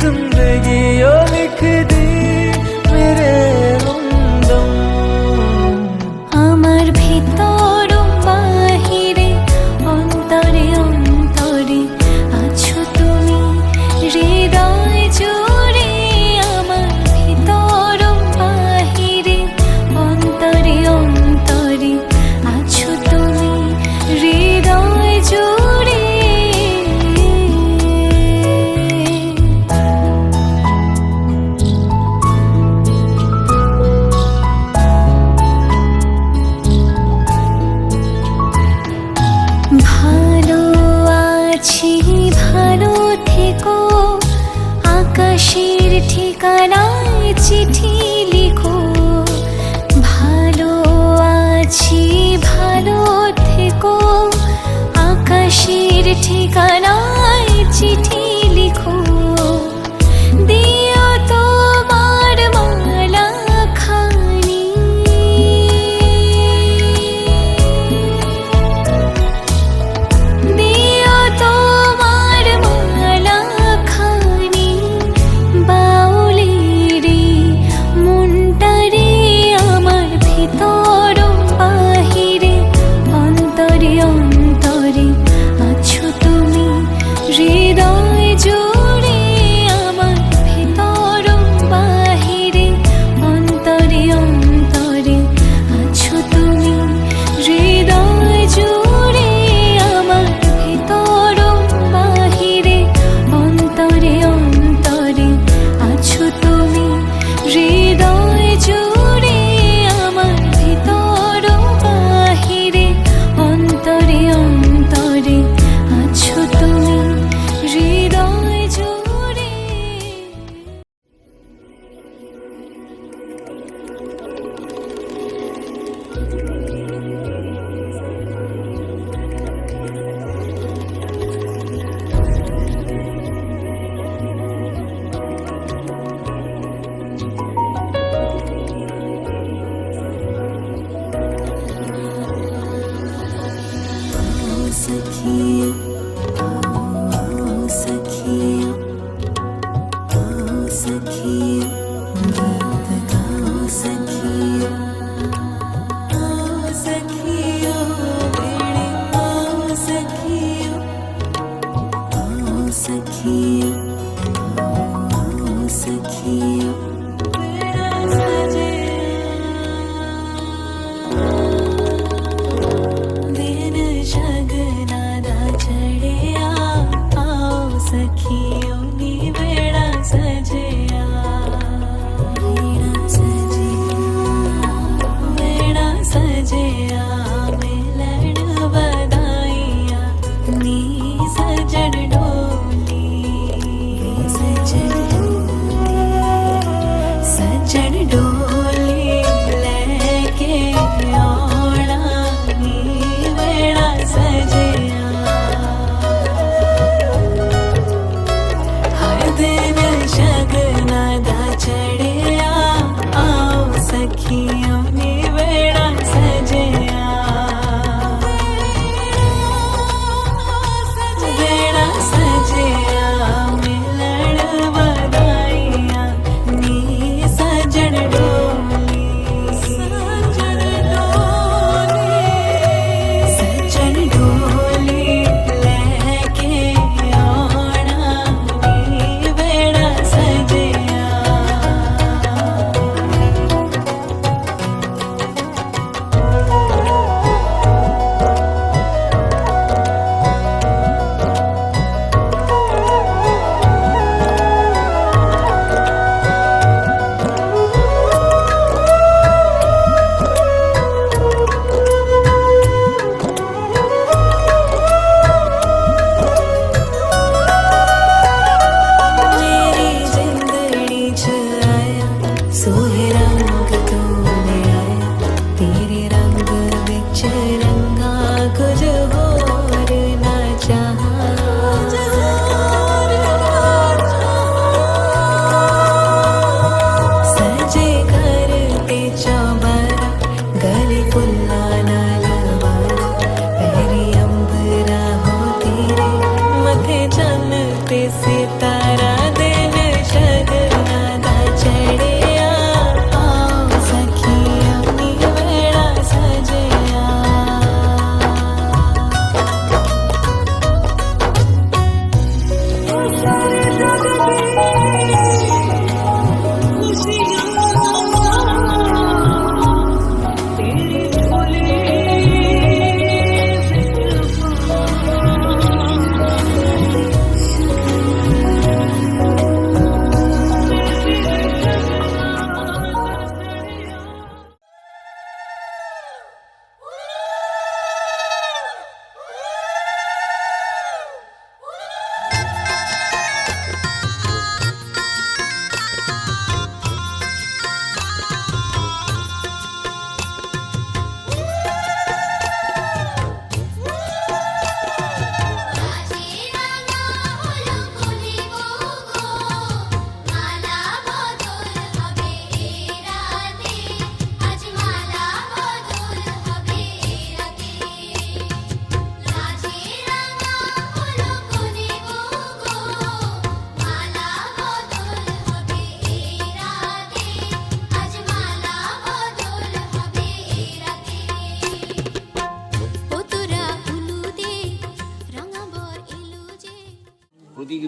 जिंदगी ओ लिख दी मेरे हमदम। আমার ভিতর বাহিরে, অন্তরে অন্তরে আছো তুমি হৃদয় জুড়ে। ঠিকানায় চিঠি লিখো, ভালো আছি ভালো থেকো। আকাশের ঠিকানায় চিঠি লিখো, দিও তোমার মালা খানি। দিও তোমার মালা খানি, বাউলেরে মনটারে আমার ভিতর বাহিরে, অন্তরে অন্তরে আছো তুমি, হৃদয় জুড়ে আমার ভিতর বাহিরে, অন্তরে অন্তরে আছো তুমি, হৃদয় জুড়ে আমার ভিতর বাহিরে, অন্তরে অন্তরে আছো তুমি, হৃদয় জুড়ে আমার ভিতর বাহিরে, অন্তরে অন্তরে আছো তুমি, হৃদয় জুড়ে। सखिया सखिया सखिया, गीत गाओ सखिया, सखिया बेड़े आओ सखिया, सखिया सखिया बेड़ा सजे दिन शगना दा चढ़िया, आओ सखियों नी बेड़ा सजिया, बेड़ा सजिया मिलन बधाइया, नी सजन डोली, सजन डोली लेके आना, नी बेड़ा सजिया। हर दिन शगना दा चढ़िया, आओ सखियों नी बेड़ा सजिया, बेड़ा सजिया मिलन बधाइया, नी सजन डोली।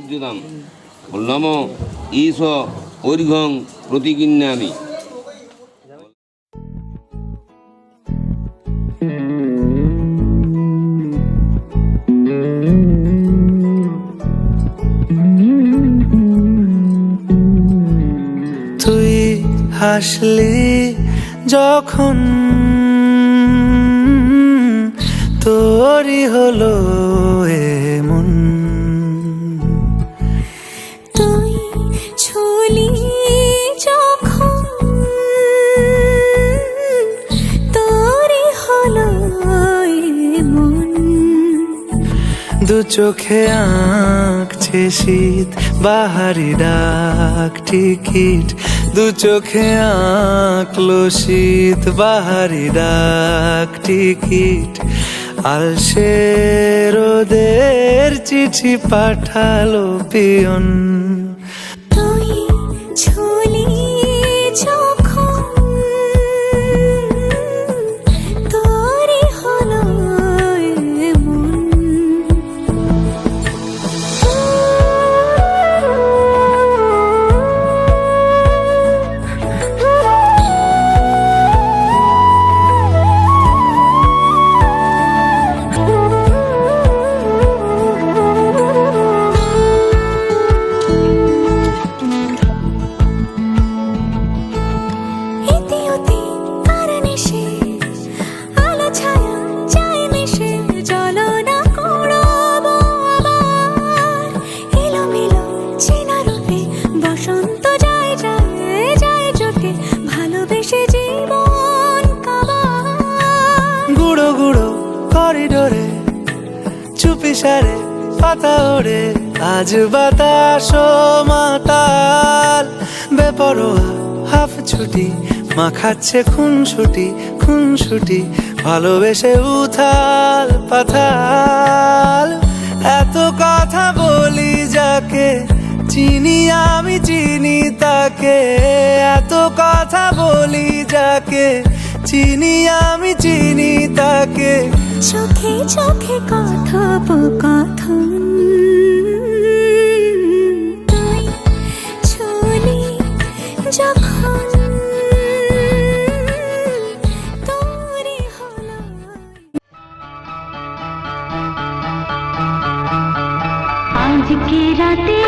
উচ্যতাম নম ঈশ ঐর্ঘং প্রতিগিন্যামি। তুই হাসলি যখন তোরই হলো এমন, তুই ছুলি যখন তোরই হলো এমন। দু চোখে আঁকছে শীত বাহারি ডাক টিকিট, দু চোখে আঁকলো শীত বাহারি ডাক টিকিট। আলসে রোদের চিঠি পাঠালো পিয়ন, তুই ছুলি যখন তোরই হলো এমন। গুঁড়ো গুঁড়ো করিডোরে চুপি সারে পাতা ওড়ে, আজ বাতাস মাতাল বেপরোয়া হাফ ছুটি মাখাচ্ছে খুনসুটি ভালোবেসে উথাল পাথাল। এত কথা বলি যাকে চিনি আমি চিনি তাকে, এত কথা বলি যাকে চিনি আমি চিনি তাকে। চোখে চোখে কথোপকথন, তুই ছুলি যখন তোরই হলো। আজকে রাতে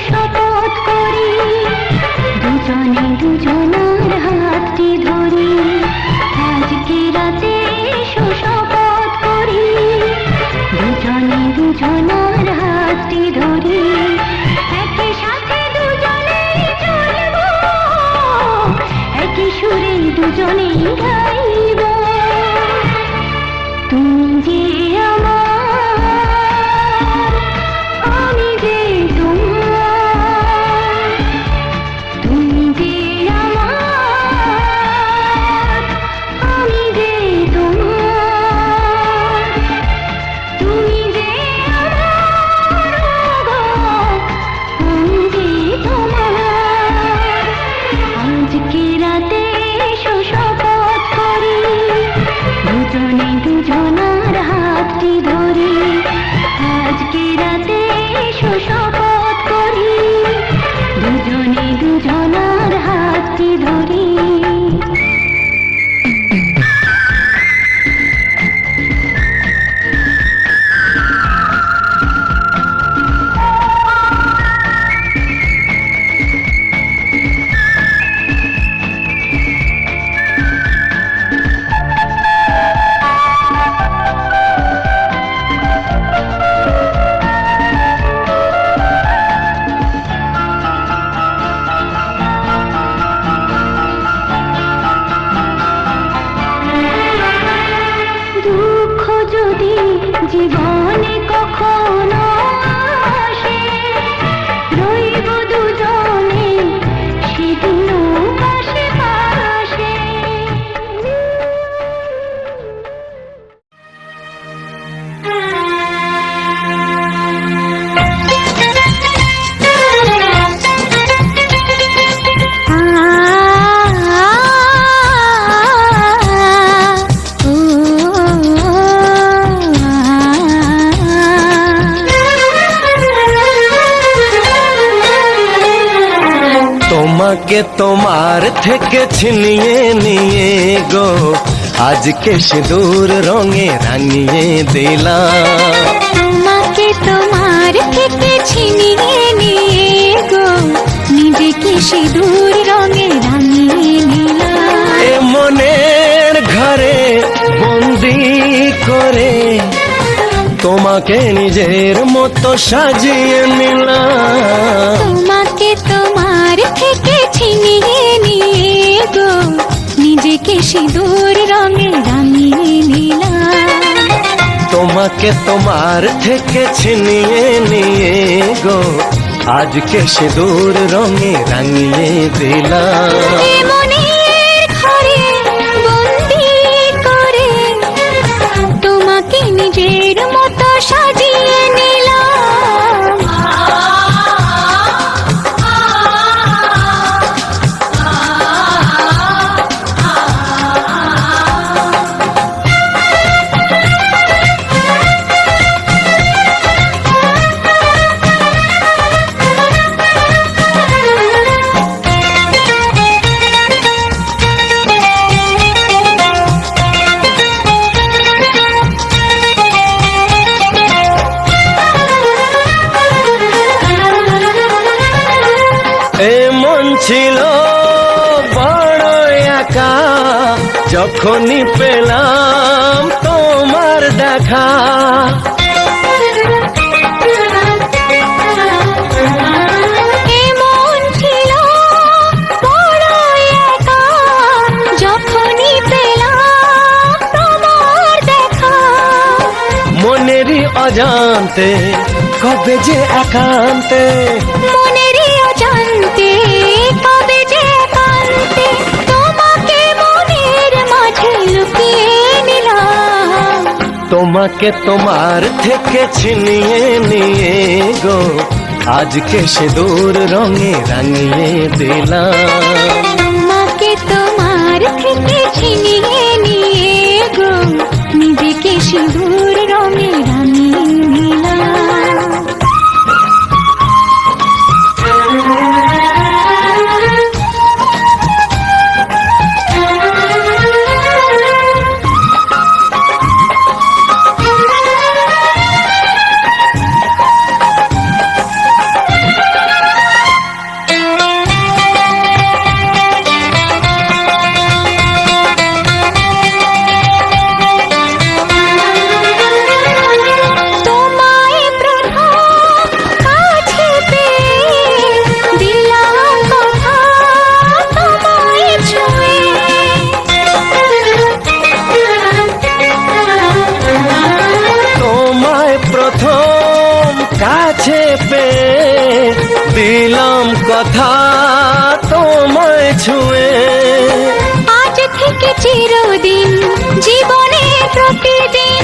শপথ করি দুজনে দুজনার হাতটি ধরি। আজকে রাতে শপথ করি দুজনে দুজনার হাতটি ধরি। একই সাথে দুজনেই চলবো, একই সুরে দুজনেই গাইব। তুমি যে আমার, আমি যে তোমার। তুমি যে আমার, আমি যে তোমার। তুমি যে আমার, আমি যে তোমার। আজকে রাতে শপথ করি দুজনে দুজনার হাতটি ধরি। আজকে রাতে শপথ করি দুজনে দুজনার হাতটি ধরি। জীবনে কখনো আসে রইব দুজনে সেদিনও পাশে পাশে। তোমাকে তোমার থেকে ছিনিয়ে নিয়ে গো আজকে সিঁদুর রঙে রাঙিয়ে দিলাম। তোমাকে তোমার থেকে ছিনিয়ে নিয়ে গো নিজেকে সিঁদুর রঙে রাঙিয়ে নিলাম। এ মনের ঘরে বন্দি করে তোমাকে নিজের মতো সাজিয়ে নিলাম। তোমাকে তোমার থেকে ছিনিয়ে নিয়ে গো নিজেকে সিঁদুর রঙে রাঙিয়ে নিলাম। তোমাকে তোমার থেকে ছিনিয়ে নিয়ে গো আজকে সিঁদুর রঙে রাঙিয়ে দিলাম। এ মনের ঘরে বন্দি করে তোমাকে নিজের মতো সাজিয়ে নিলাম। এমন ছিল বড় একা যখনই পেলাম তোমার দেখা। এমন ছিল বড় একা যখনই পেলাম তোমার দেখা। মনেরই অজান্তে কবে যে একান্তে, মনেরই অজান্তে কবে যে একান্তে তোমাকে মনের মাঝে লুকিয়ে নিলাম। তোমাকে তোমার থেকে ছিনিয়ে নিয়ে গো আজকে সিঁদুর রঙে রাঙিয়ে দিলাম। তোমাকে তোমার থেকে ছিনিয়ে নিয়ে গো নিজেকে সিঁদুর রঙে রাঙিয়ে নিলাম। কাছে পেয়ে দিলাম কথা তোমায় ছুঁয়ে। আজ থেকে চিরদিন জীবনের প্রতিদিন,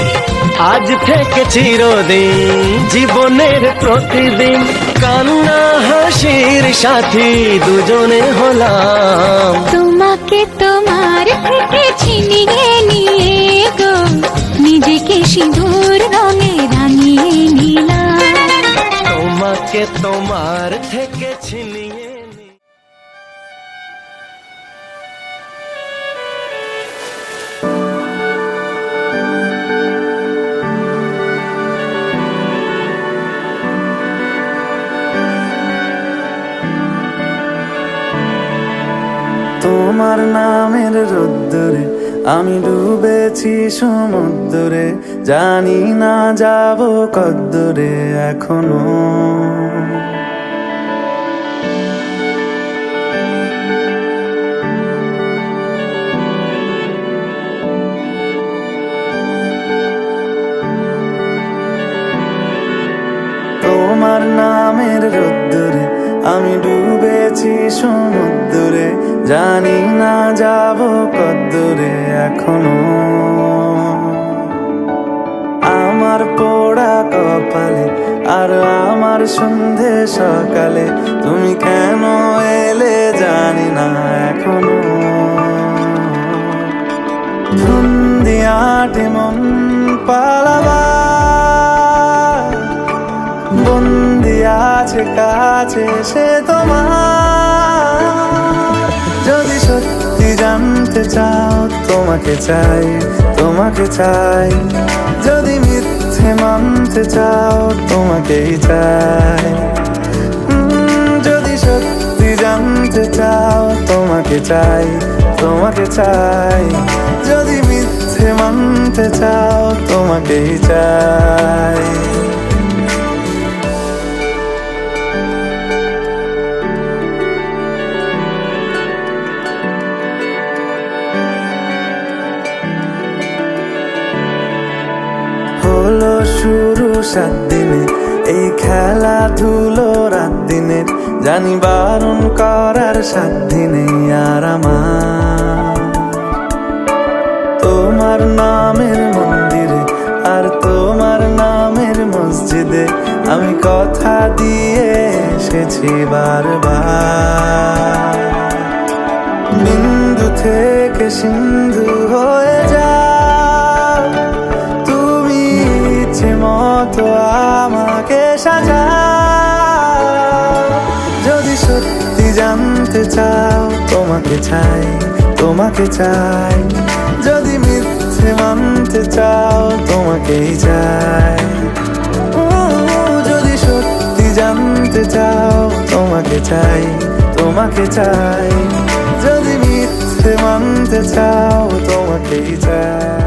আজ থেকে চিরদিন জীবনের প্রতিদিন কান্না হাসির সাথী দুজনে হলাম। তোমাকে তোমার থেকে ছিনিয়ে নিয়ে গো নিজেকে সিঁদুর রঙে রাঙিয়ে নিলাম। তোমাকে তোমার থেকে ছিনিয়ে তোমার নামের রোদ্দুরে আমি ডুবেছি সমুদ্রে, জানি না যাব কদ্দুরে এখনো। তোমার নামের রোদ্দুরে আমি ডুবেছি সমুদ্রে, জানি না যাব কদ্দুরে এখনো। আমার পোড়া কপালে আর আমার সন্ধে সকালে তুমি কেন এলে জানি না এখনো। ধুন্দিয়াটে মন পালাবার বন্দি আছে কাছে সে তোমার। তোমাকে চাই, তোমাকে চাই। যদি মিথ্যে মানতে চাও তোমাকেই চাই, যদি সত্যি জানতে চাও তোমাকে চাই, তোমাকে চাই। যদি মিথ্যে মানতে চাও তোমাকেই চাই। হলো শুরু 7 দিনে এই খেলাধুলো রাত দিনের, জানি বারণ করার সাধ্য নেই আর আমার। তোমার নামের মন্দিরে আর তোমার নামের মসজিদে আমি কথা দিয়ে এসেছি বারবার। বিন্দু থেকে সিন্ধু হয়ে যাও তুমি, ইচ্ছে মতো আমাকে সাজাও। যদি সত্যি জানতে চাও তোমাকে চাই, তোমাকে চাই। যদি মিথ্যে মানতে চাও তোমাকেই চাই, যদি সত্যি জানতে চাও তোমাকে চাই, তোমাকে চাই। যদি মিথ্যে মানতে চাও তোমাকেই চাই।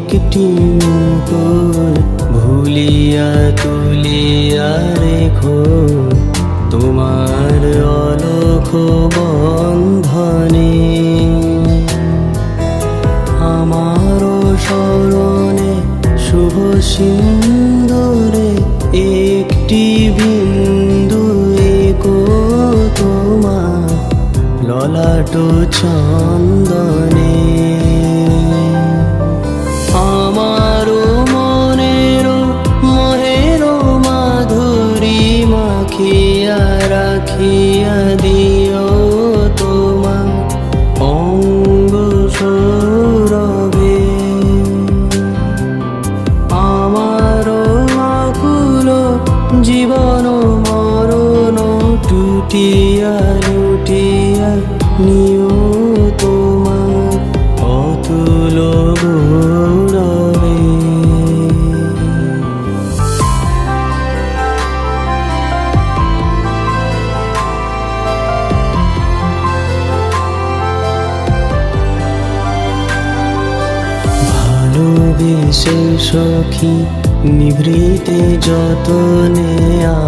একটি মুকুর ভুলিয়া তুলিয়া রেখো তোমার অলখ বন্ধনে। আমার স্মরণে শুভ সিন্দুরে একটি বিন্দু একো তোমার ললাট চন্দনে। আমারও মনেরও মোহেরও মাধুরী মাখিয়া রাখিয়া দিও তোমার অঙ্গ সৌরভে। আমারও আকুল জীবন মরণ টুটিয়া লুটিয়া নিও তোমার অতুল গৌরবে। ভালোবেসে সখী নিভৃতে যতনে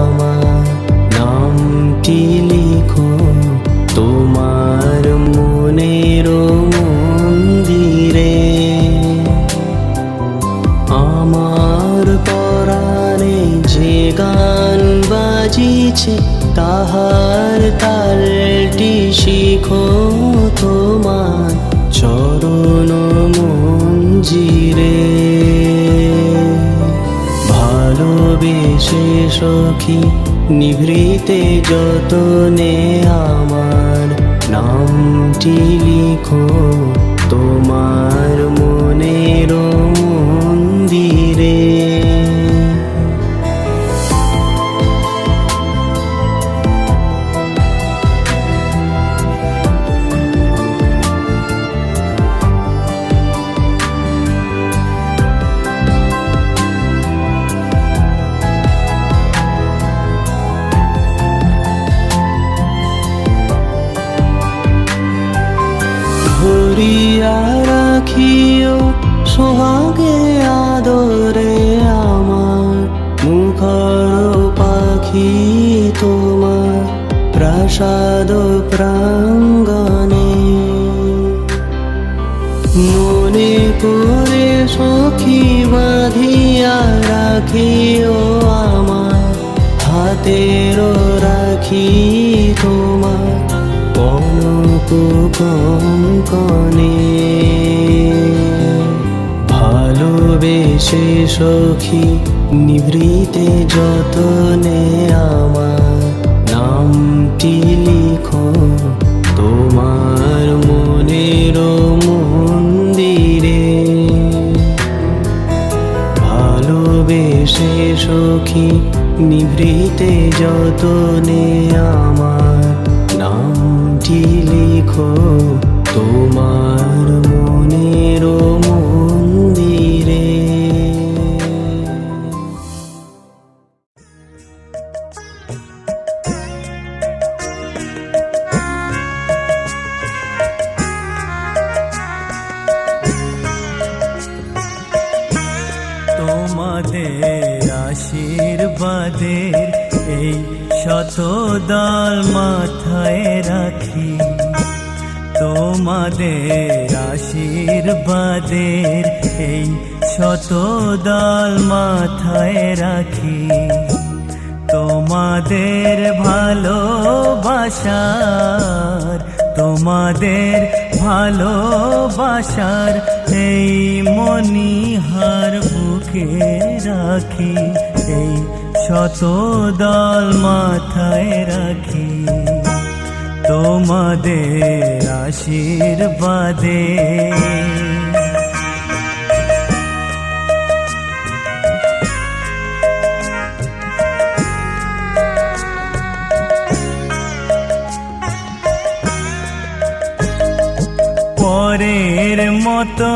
আমার নামটি লিখো তোমার মনের মন্দিরে। আমার পরাণে যে গান বাজিছে তাহার তালটি শিখো তোমার চরণ মঞ্জিরে। ভালোবেসে সখী নিভৃতে যতনে আমার নামটি লিখো তোমার মনের মন্দিরে। ধরিয়া রাখিও সোহাগে আদরে আমার মুখর পাখি তোমার প্রাসাদ প্রাঙ্গণে। মনে করে সখী বাঁধিয়া রাখিও আমার হাতের রাখি তোমার কনক কঙ্কনে। ভালোবেসে সখী নিভৃতে যতনে আমার নামটি লিখো তোমার মনের ডায়েরিতে যতনে আমার নামটি লিখো তোমার মনের মন্দিরে। তোমাদের আশীর্বাদের এই শতদল মাথায় রাখি, তোমাদের আশীর্বাদের এই শতদল মাথায় রাখি, তোমাদের ভালোবাসার, তোমাদের ভালোবাসার এই মণিহার বুকে রাখি, এই শতদল মাথায় রাখি, তোমাদের আশীর্বাদে। পরের মতো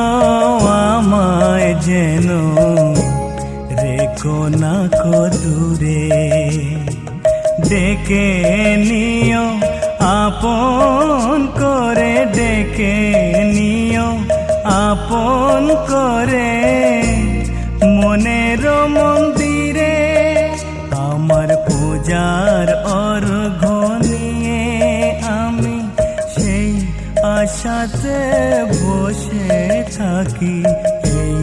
আমায় যেন রেখো না কো দূরে, ডেকে নিও আপন করে, ডেকে নিও আপন করে, মনের মন্দিরে আমার পূজার অর্ঘ্য নিয়ে আমি সেই আশাতে বসে থাকি, এই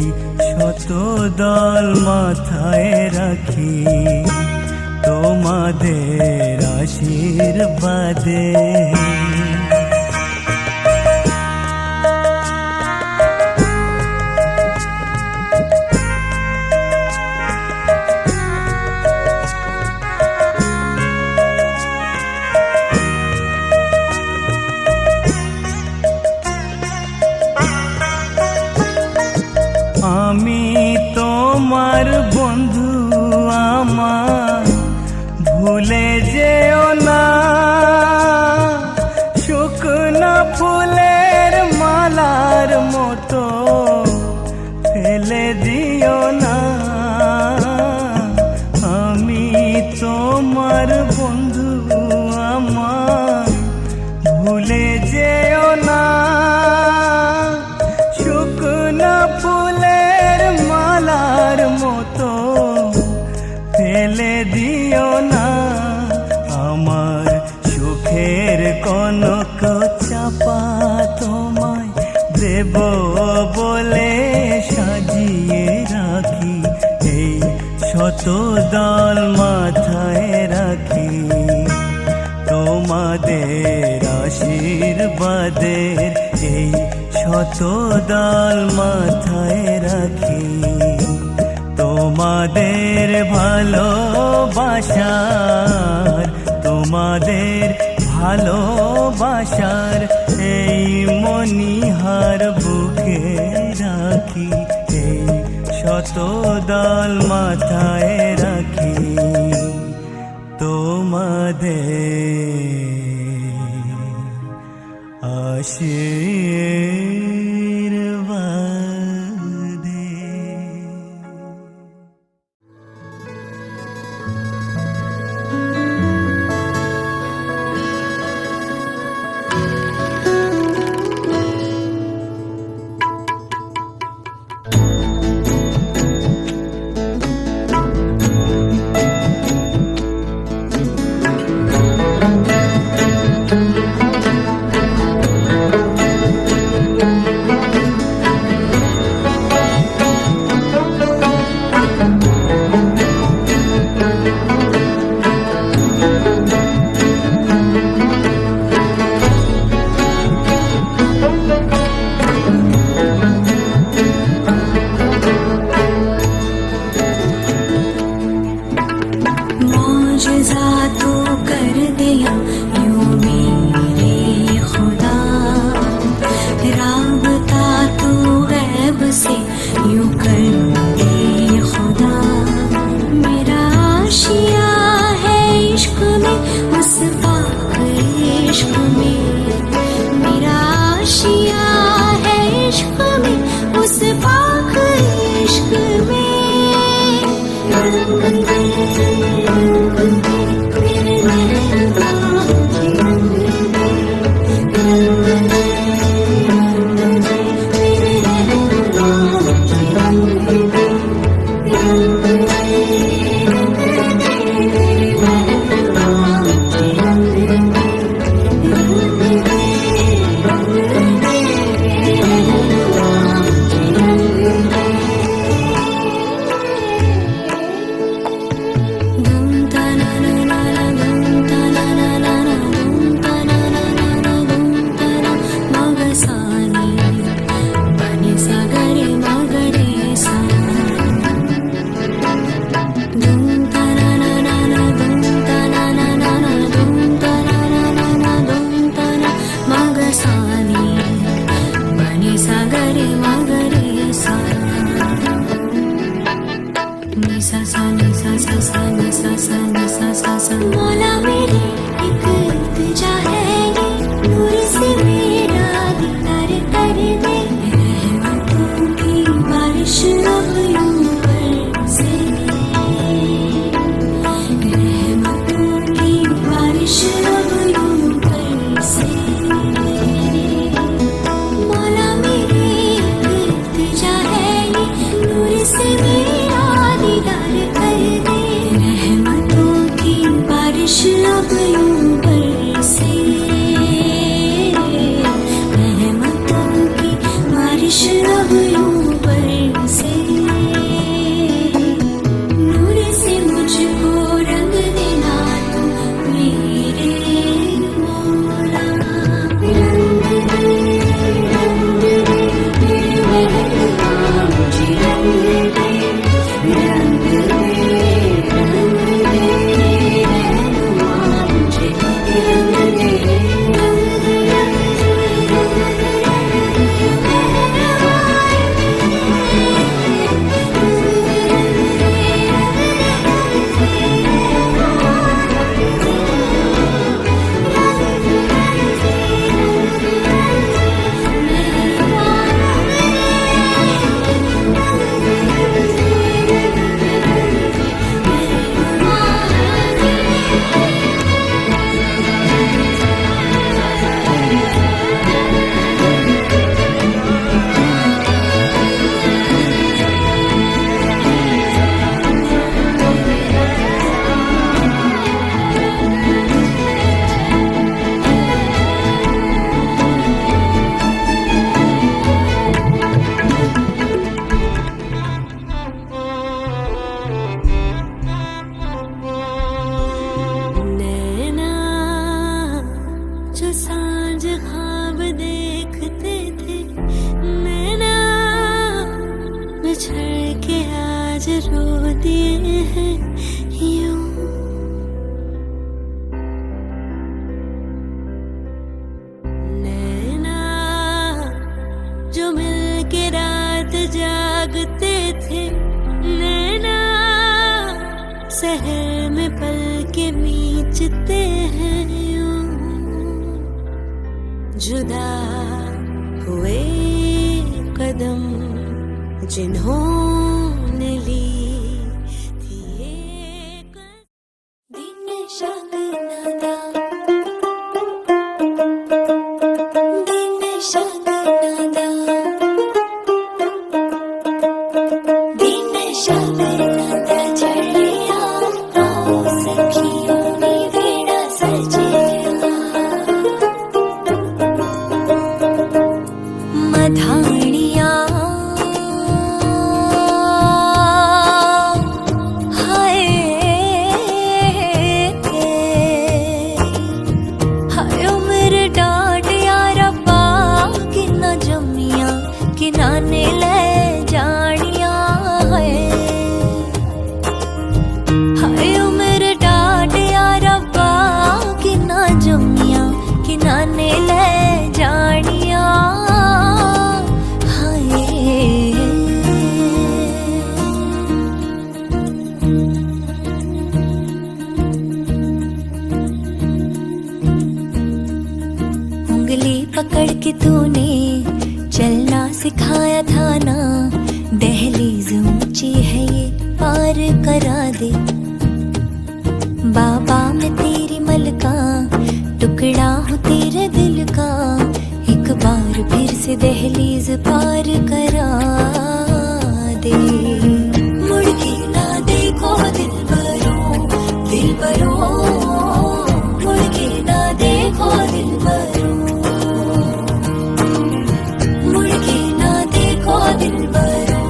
শতদল মাথায় রাখি, তোমাদের আশীর্বাদে। আমি তোমার বন্ধু, আমার ভুলে যেও না, শুকনো ফুলের মালার মতো ফেলে দিও না। আমি তোমার বন্ধু, আমার ভুলে যেও না, শুকনো ফুলের মালার মতো ফেলে দিও না। আমার সুখের কনক চাপা তোমায় দেব বলে সাজিয়ে রাখি, এই শতদল মাথায় রাখি, তোমাদের আশীর্বাদের এই শতদল মাথায় রাখি, তোমাদের ভালোবাসার, তোমাদের ভালোবাসার এই মণিহার বুকে রাখি, এই শতদল মাথায় রাখি, তোমাদের আশীর্বাদে। इश्क में, मेरा आशिया है इश्क में, उस पाक इश्क में। मौला मेरी एक इल्तिजा है ये, नूर से मेरा दीदार कर दे, रहमतों की बारिश अब यूं बरसे, रहमतों की बारिश अब यूं बरसे। मौला मेरी एक इल्तिजा है ये, नूर से मेरा दीदार कर दे, बारिश अब यूं बरसे, रहमतों की बारिश अब यूं बरसे। नूर से मुझको रंग देना तू मेरे मौला, रंग दे मेरे महबूबा, मुझे रंग दे, रंग दे, रंग दे। सांझ ख्वाब देखते थे नैना, बिछड़ के आज रो दिए हैं यूं। नैना जो मिल के रात जागते थे, नैना शहर में पल के बीचते हैं यूं। जुदा हुए कदम जिन्होंने ली थी एक दिन शक नदा, दिन शक नदा, दिन शक नदा चढ़िया आओ सखियों ने वेड़ा सजिया। मधानिया हाय हाय मेरे डांट यारा पा कि न जमिया कि नाने ले जानिया है। हाय मेरे डांट यारा पा कि न जमिया कि नाने ले जानिया। पकड़ के तूने चलना सिखाया था ना, दहलीज ऊंची है ये पार करा दे। बाबा मैं तेरी मलका, टुकड़ा हूँ तेरे दिल का, एक बार फिर से दहलीज पार करा दे। मुड़ के ना देखो दिलबरो, दिलबरो, मुड़ के ना देखो दिलबरो, मुड़ के ना देखो दिलबरो,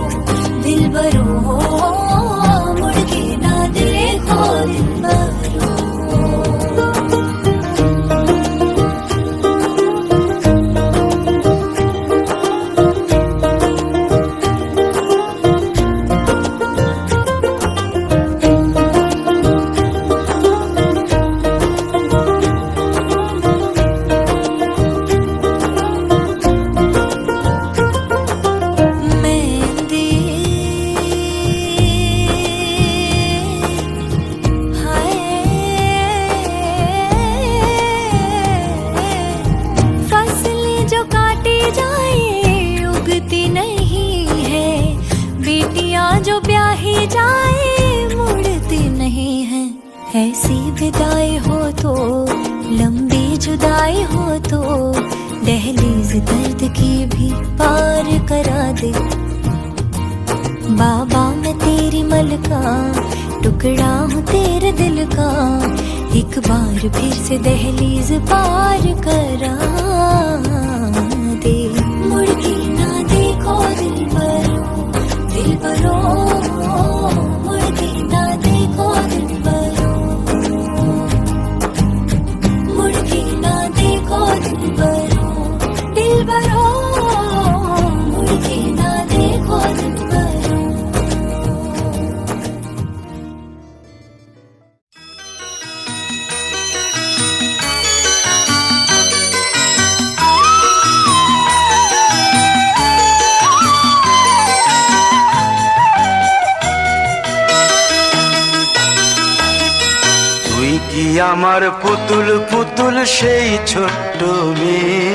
दिलबरो, मुड़ के ना देखो दिलबरो। जो ब्याही जाए मुड़ती नहीं है, ऐसी विदाई हो तो, लंबी जुदाई हो तो, दहलीज दर्द की भी पार करा दे। बाबा मैं तेरी मलका, टुकड़ा हूँ तेरे दिल का, एक बार फिर से दहलीज पार करा दे। मुड़ के ना देखो दिलबरो, दिलबरो, मुड़ के ना देखो दिलबरो, मुड़ के ना देखो दिलबरो, दिलबरो, मुड़ के ना देखो दिलबरो। কি আমার পুতুল পুতুল সেই ছোট্ট মেয়ে,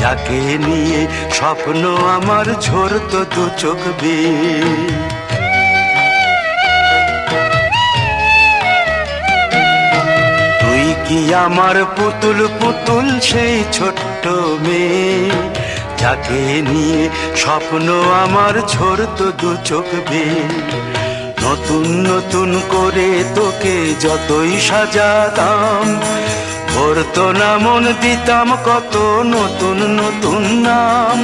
যাকে নিয়ে স্বপ্ন আমার ঝরতো দু চোখ বেয়ে। তুই কি আমার পুতুল পুতুল সেই ছোট্ট মেয়ে, যাকে নিয়ে স্বপ্ন আমার ঝরতো দু চোখ বেয়ে। নতুন নতুন করে তোকে যতই সাজাতাম, ভরতো না মন দিতাম কত নতুন নতুন নাম।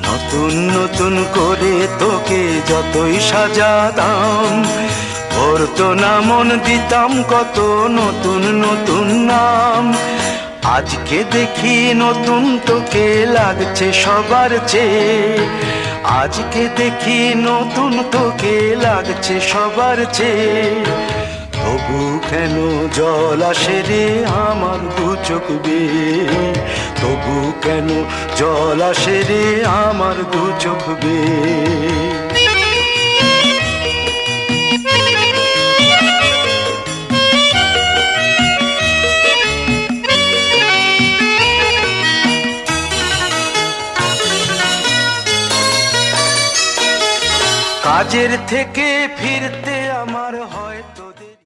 নতুন নতুন করে তোকে যতই সাজাতাম, ভরতো না মন দিতাম কত নতুন নতুন নাম। আজকে দেখি নতুন তোকে লাগছে সবার চেয়ে, আজকে দেখি নতুন তোকে লাগছে সবার চেয়ে। তবু কেন জল আসে রে আমার দু চোখ বেয়ে, তবু কেন জল আসে রে আমার দু চোখ বেয়ে। কাজের থেকে ফিরতে আমার হয়তো দেরি।